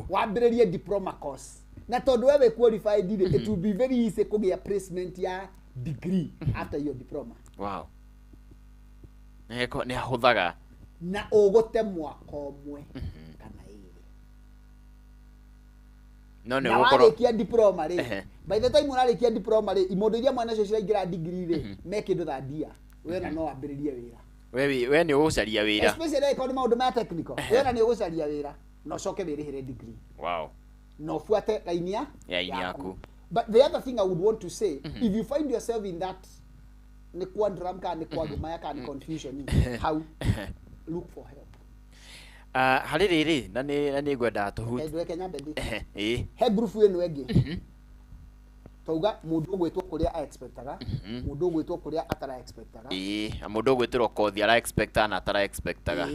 wambiririe diploma course na tondu wewe qualified it will be very easy kugia placement ya degree after your diploma wow ne huthaga na ugote mwaka umwe kana no ne ukoro kia diploma ri by the time unarikia diploma ri imondo iria mwana cio ciraingira degree ri mekindu thandia wena no ambiririe wira we ni ugucaria wira especially economy maundu ma technical wena ni ugucaria wira no coke wirihire degree wow no fuate lainia yaku but the other thing I would want to say if you find yourself in that ni quandrum ka ni kwagumaya ka ni confusion how look for help hari riri na ni ngwenda tuhu ndweke nyambe ndi he group ino engi tauga mundu gwitwo kuria a expectaga mundu gwitwo kuria atara expectaga mundu gwitirwo kothi ara expecta na atara expectaga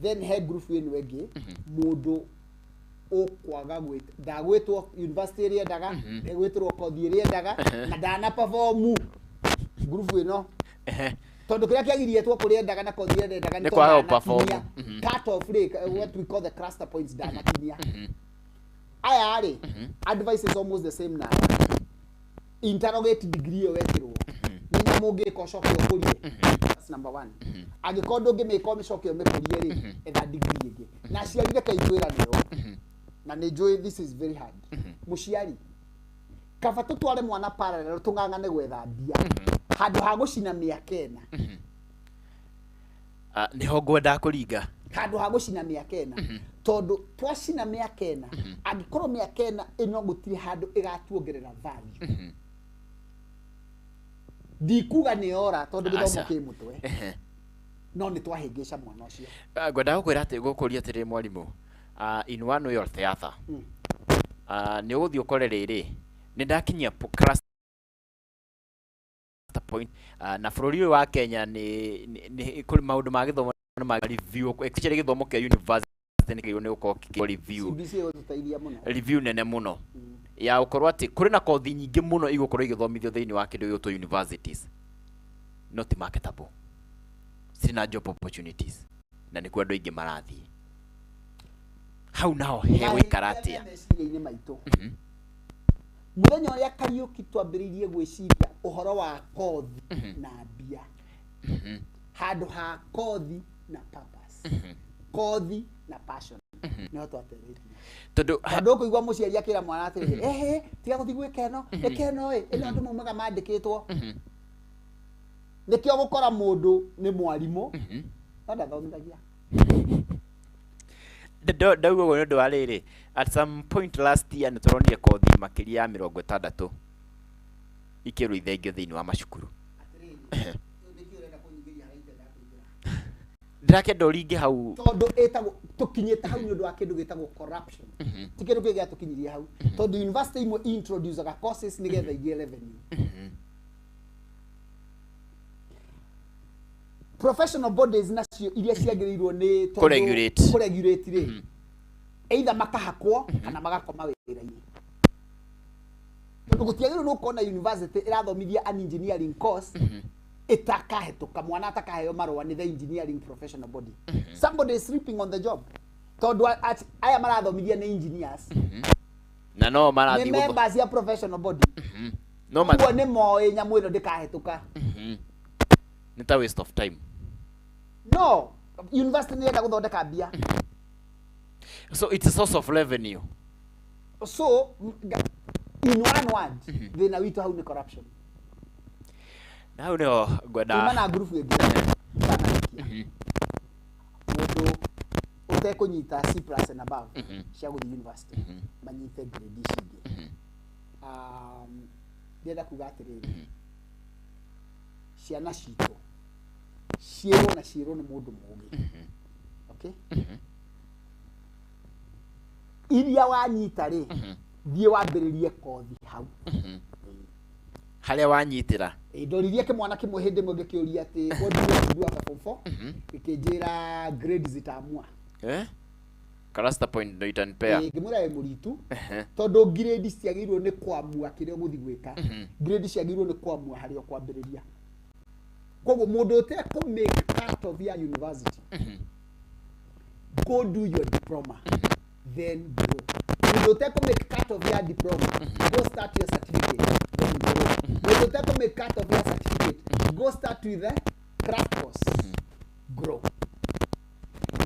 then he group ino engi mundu ukwaga gwita ndagwitwo university iri endaga ndagwitirwo kothi iri endaga na ndana perform group ino tondu kiria kiagirie two kuria endaga na kothi iri endaga ni kwa perform cut off rate what we call the cluster points ndana kinya aya ari advice is almost the same now interrogate degree yo wetirwo ninya mungi ko shock yo kurie that's number 1 agikondo ngi me ko shock yo me kurie ri etha degree ngi na ciarire kaitwira niro na ni joy this is very hard muciari kaba tutware mwana parallel tungangane gwetha mbia handu ha gucina miakena niho ngwenda kuringa handu ha gucina miakena tondu twacina miakena angikorwo miakena ino gutire handu igatuongerera value ndikuga nĩ ora tondũ gĩthomo kĩ mũtwe no nĩ twahĩngĩca mwana ũcio ngwenda gũkwĩra atĩ gũkũria atĩrĩ mwarimũ in one way or the other nĩ ũgũthiĩ ũkore rĩrĩ nĩ ndakinyia cluster point na bũrũri ũyũ wa Kenya nĩ kũrĩ maũndũ ma gĩthomo ma review especially gĩthomo kĩa university nĩ kĩo nĩ gũkorwo kĩ review review nene mũno ya gũkorwo atĩ kũrĩ na kothi nyingĩ mũno igũkorwo igĩthomithio thĩinĩ wa kĩndũ gĩgũtwo universities not marketable sina job opportunities na nĩkuo andũ aingĩ marathiĩ hau nao he gũikara atĩa mũthenya ũrĩa Kariũki twambĩrĩirie gwĩciria ũhoro wa kothi na mbia handũ ha kothi na purpose kothi na passion nĩ ho twatĩrĩtie tondũ kũigua mũciari akĩra mwana atĩrĩrĩ tiga gũthiĩ gwĩka ĩno ĩka ĩno ĩno andũ maumaga mandĩkĩtwo nĩkĩo gũkora mũndũ nĩ mwarimũ no ndathomithagia ndauga ũguo nĩ ũndũ wa rĩrĩ at some point last year nĩ tũronire kothi makĩria ya 60 ikĩrwo ithengio thĩinĩ wa macukuru ndĩrakenda ũringe hau tondũ ĩtagwo tũkinyĩte hau nĩ ũndũ wa kĩndũ gĩtagwo corruption ti kĩndũ kĩngĩ gĩatũkinyirie hau tondũ university imwe introduce courses nĩgetha igĩe revenue professional bodies nacio iria ciagĩrĩirwo nĩ kũregulate rĩ either makahakwo kana magakoma wĩra-inĩ tondũ gũtiagĩrĩirwo nĩ gũkorwo na university ĩrathomithia an engineering course ĩtakahetũka mwana atakaheo marũa nĩ the engineering professional body somebody is sleeping on the job tondũ aya marathomithia nĩ engineers na no marathiĩ nĩ members ya professional body no kuo nĩ moĩ nyamũ ĩno ndĩkahetũka nĩ ta waste of time no university nĩ ĩrenda gũthondeka mbia so it's a source of revenue so in one word thĩna witũ hau nĩ corruption na hau nĩho ngwenda kuma na group ĩngĩ mũndũ ũtekũnyita C+ and above cia gũthiĩ university manyite grade cingĩ ndĩrenda kuga atĩrĩrĩ ciana citũ ciĩrwo nĩ mũndũ mũũgĩ okay iria wanyita rĩ thiĩ wambĩrĩrie kothi hau harĩa wanyitĩra ndoririe kĩmwana kĩmwe hĩndĩ ĩmwe ngĩkĩũria atĩ what do you want to do after form 4 gĩkĩnjĩra grades zitamua cluster point ndo itanipea ngĩmwĩra wĩ mũritu tondũ grade ciagĩrĩirwo nĩ kwamua kĩrĩa ũgũthiĩ gwĩka grade ciagĩrĩirwo nĩ kwamua harĩa ũkwambĩrĩria koguo mũndũ ũtekũ make part of your university go do your diploma then grow mũndũ ũtekũ make part of your diploma go start your certificate then grow mũndũ ũtekũ make part of your certificate go start with the craft course grow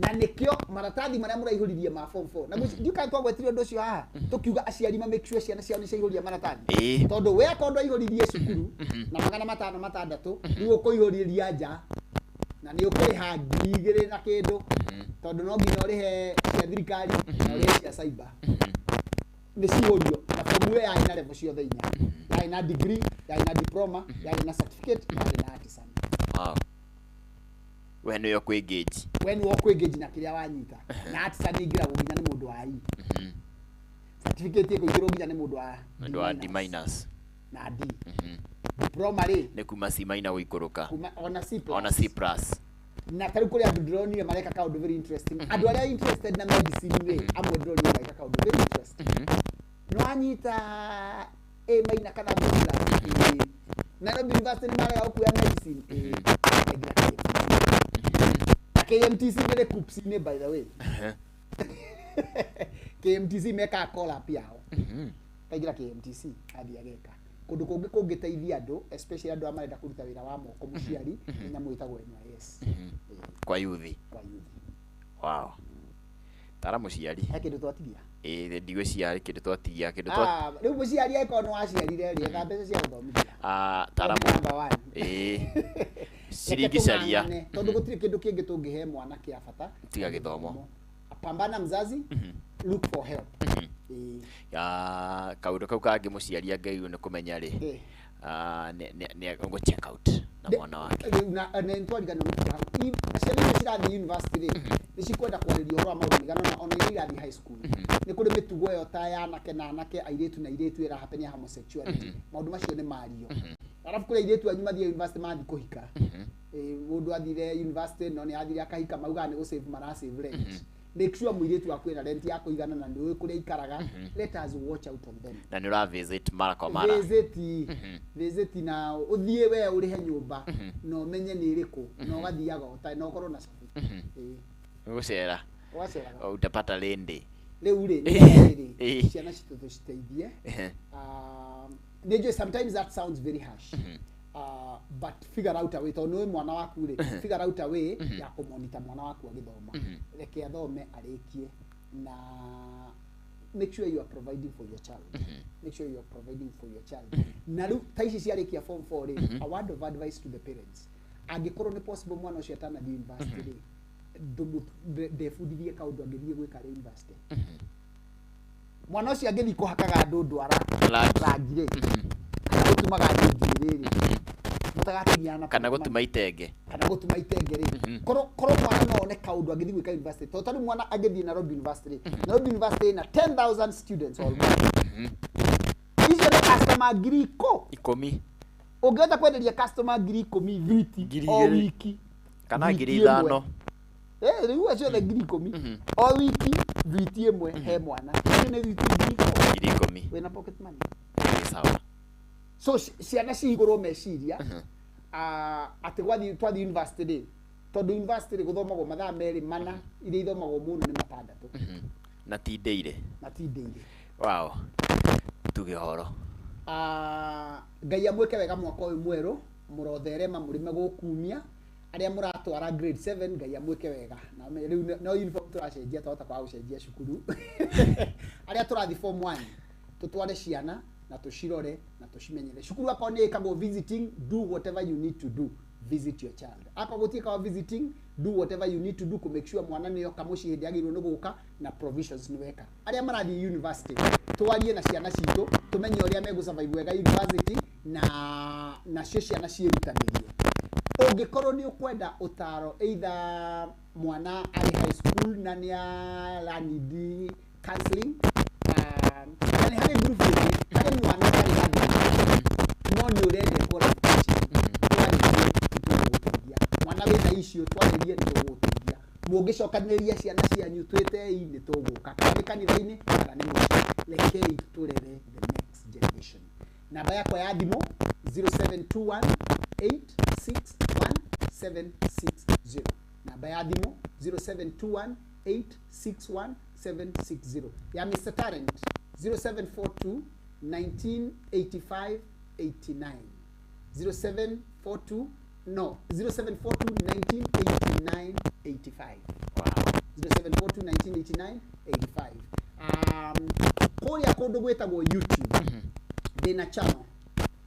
na nĩkĩo maratathi marĩa mũraihũririe ma form 4 na ndiũka twagwetirie ũndũ ũcio haha tũkiuga aciari ma make sure ciana ciao nĩ ciaihũria maratathi tondũ we akorwo aihũririe cukuru na 566 rĩu ũkũihũrĩria nja na nĩ ũkũrĩha 2,000 na kĩndũ tondũ no nginya ũrĩhe cia thirikari na ũrĩhe cia cyber nĩ cihũrio na form ĩyo yarĩ na level ciothe 4 yarĩ na degree yarĩ na diploma yarĩ na certificate yarĩ na artisan we nĩyo kwĩ engage we nĩyo kwĩ engage na kĩrĩa wanyita na artisan ĩingĩragwo nginya nĩ mũndũ wa I certificate ĩkũingĩrwo nginya nĩ mũndũ wa D- na D diploma rĩ nĩ kuma C- gũikũrũka ona C+. Na tarĩu kũrĩ andũ ndĩronire mareka kaũndũ very interesting andũ arĩa interested na medicine rĩ amwe ndĩronire mareka kaũndũ very interesting no anyita A- kana B+ Nairobi University nĩ marega gũkuoya medicine KMTC nĩ KUPS-inĩ by the way KMTC meka call-up yao kaingĩra KMTC athiĩ ageka kũndũ kũngĩ kũngĩteithia andũ especially andũ marenda kũruta wĩra wa moko mũciari nĩ nyamũ ĩtagwo NYS kwa yuthi wow tara mũciari he kĩndũ twatigia ndigwĩciria kĩndũ twatigia kĩndũ rĩu mũciari akorwo nĩ waciarire rĩ etha mbeca cia gũthomithia tara ciringicaria tondũ gũtirĩ kĩndũ kĩngĩ tũngĩhe mwana kĩa bata tiga gĩthomo pambana mzazi look for help kaũndũ kau kangĩ mũciari angĩagĩrĩirwo nĩ kũmenya rĩ ni go check out na mwana wake na ntwarigana no ciana cirathi university ni cikwenda kwarĩrio ũhoro wa maũndũ migano na ona irathi high school ni kũrĩ mĩtugo ĩyo ta ya anake na anake airĩtu na airĩtu ĩrahapenia homosexuality maũndũ macio nĩ mario arabu kũrĩ airĩtu anyu mathiĩ university mathi kũhika mũndũ athire university no nĩ athire akahika mauga nĩ gũ save mara save rent make sure mũirĩtu waku ena rent ya kũigana na nĩ kũrĩa ikaraga let us watch out on them na nĩ ura visit mara kwa mara visit na ũthiĩ we ũrĩhe nyũmba na ũmenye nĩ ĩrĩkũ na ũgathiaga ũtarĩ na ũkorwo na cabi gũcera utapata lende rĩu rĩ ciana citũ tũciteithie nĩnjũĩ sometimes that sounds very harsh but figure out a way to know mwana waku ri figure out a way ya kumonitor mwana waku agithoma reke athome arĩkie na make sure you are providing for your child make sure you are providing for your child na rĩu ta ici ciarĩkia form 4 ri a word of advice to the parents angĩkorwo nĩ possible mwana ũcio atanathi university ri ndebundithie kaũndũ angĩthiĩ gwĩka rĩ university mwana ũcio angĩthiĩ kũhakaga andũ ndwara rangire gũtumaga njĩrĩrĩ mutagatigiana kana gũtuma itenge rĩ korwo mwana no one kaũndũ angĩthiĩ gwĩka university to tari mwana angĩthiĩ Nairobi University Nairobi University na 10,000 students almost icio nĩ customer ngiri 10 ũngĩhota kwenderia customer ngiri 10 viti o wiki kana ngiri 5 rĩu acio nĩ ngiri 10 o wiki viti ĩmwe he mwana nĩ viti ngiri 10 wĩna pocket money sawa so ciana cihigũrwo meciria atĩ twathi university rĩ tondũ university rĩ gũthomagwo mathaa merĩ mana iria ithomagwo mũno nĩ matandatũ na ti ndeire wow tuge horo Ngai amwĩke wega mwaka ũyũ mwerũ mũrotherema mũrĩme gũkumia arĩa mũratwara grade 7 Ngai amwĩke wega na rĩu no uniform tũracenjia twahota kwa gũcenjia cukuru arĩa tũrathi form 1 tũtware ciana na tushirore na tushimenyere shukuru hapa ni kama visiting do whatever you need to do visit your child hapa gotie kama visiting do whatever you need to do to make sure mwana niyo kamushi hindi agirwo no guka na provisions ni weka aria marathi university twarie na ciana citũ tumenye ũrĩa megũ survive wega university na ciana ciĩrutanirie ũngĩkorwo ni ũkwenda ũtaro either mwana arĩ high school na ni need counseling yani hari group yetu hari mwana ari hathi no ni urende qualification mwana wĩna icio twaririe ni tũgũteithia mũngĩcokanĩrĩria ciana cianyu twĩtei ni tũgũka kana kanitha-inĩ kana nĩ mũciĩ rekei tũrere the next generation namba yakwa ya thimũ 0721861760 namba ya thimũ 0721861760 ya Mr. Tarrant 0742 1985 89 0742 1989 85 0742 1989 85 kuria kundu gwetagwo YouTube ndina channel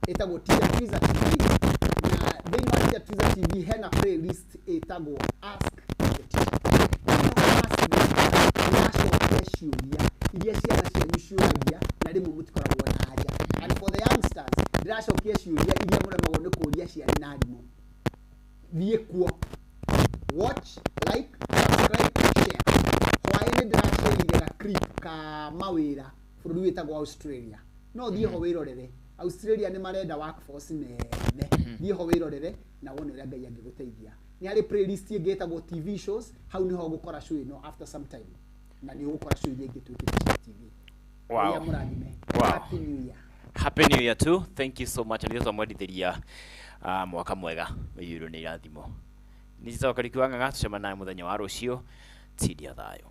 etagwo Twiza TV na thĩinĩ wa Twiza TV hena playlist etagwo Ask the Teacher ciũria iria ciana cianyu ciũragia na rĩmwe mũtikoragwo na haja and for the youngsters ndĩracokia ciũria iria mũremagwo nĩ kũũria ciana na arimũ thiĩ kuo watch like subscribe share hwaĩ-inĩ ndĩracerire ga clip ka mawĩra bũrũri wĩtagwo Australia no thiĩ ho wĩrorere Australia nĩ marenda workforce nene thiĩ ho wĩrorere na wone ũrĩa Ngai angĩgũteithia nĩ harĩ playlist ĩngĩ ĩtagwo TV shows hau nĩho ũgũkora show ĩno after some time na nĩ ũgũkora show iria ingĩ twĩkĩte TV. Wow. Happy New Year too. Thank you so much. Ndio mwendithĩria mwaka mwega wĩyũrũ nĩ irathimo. Nĩcoka rikiwanga tucemana naye mũthenya wa rũciũ. Tidia thayũ.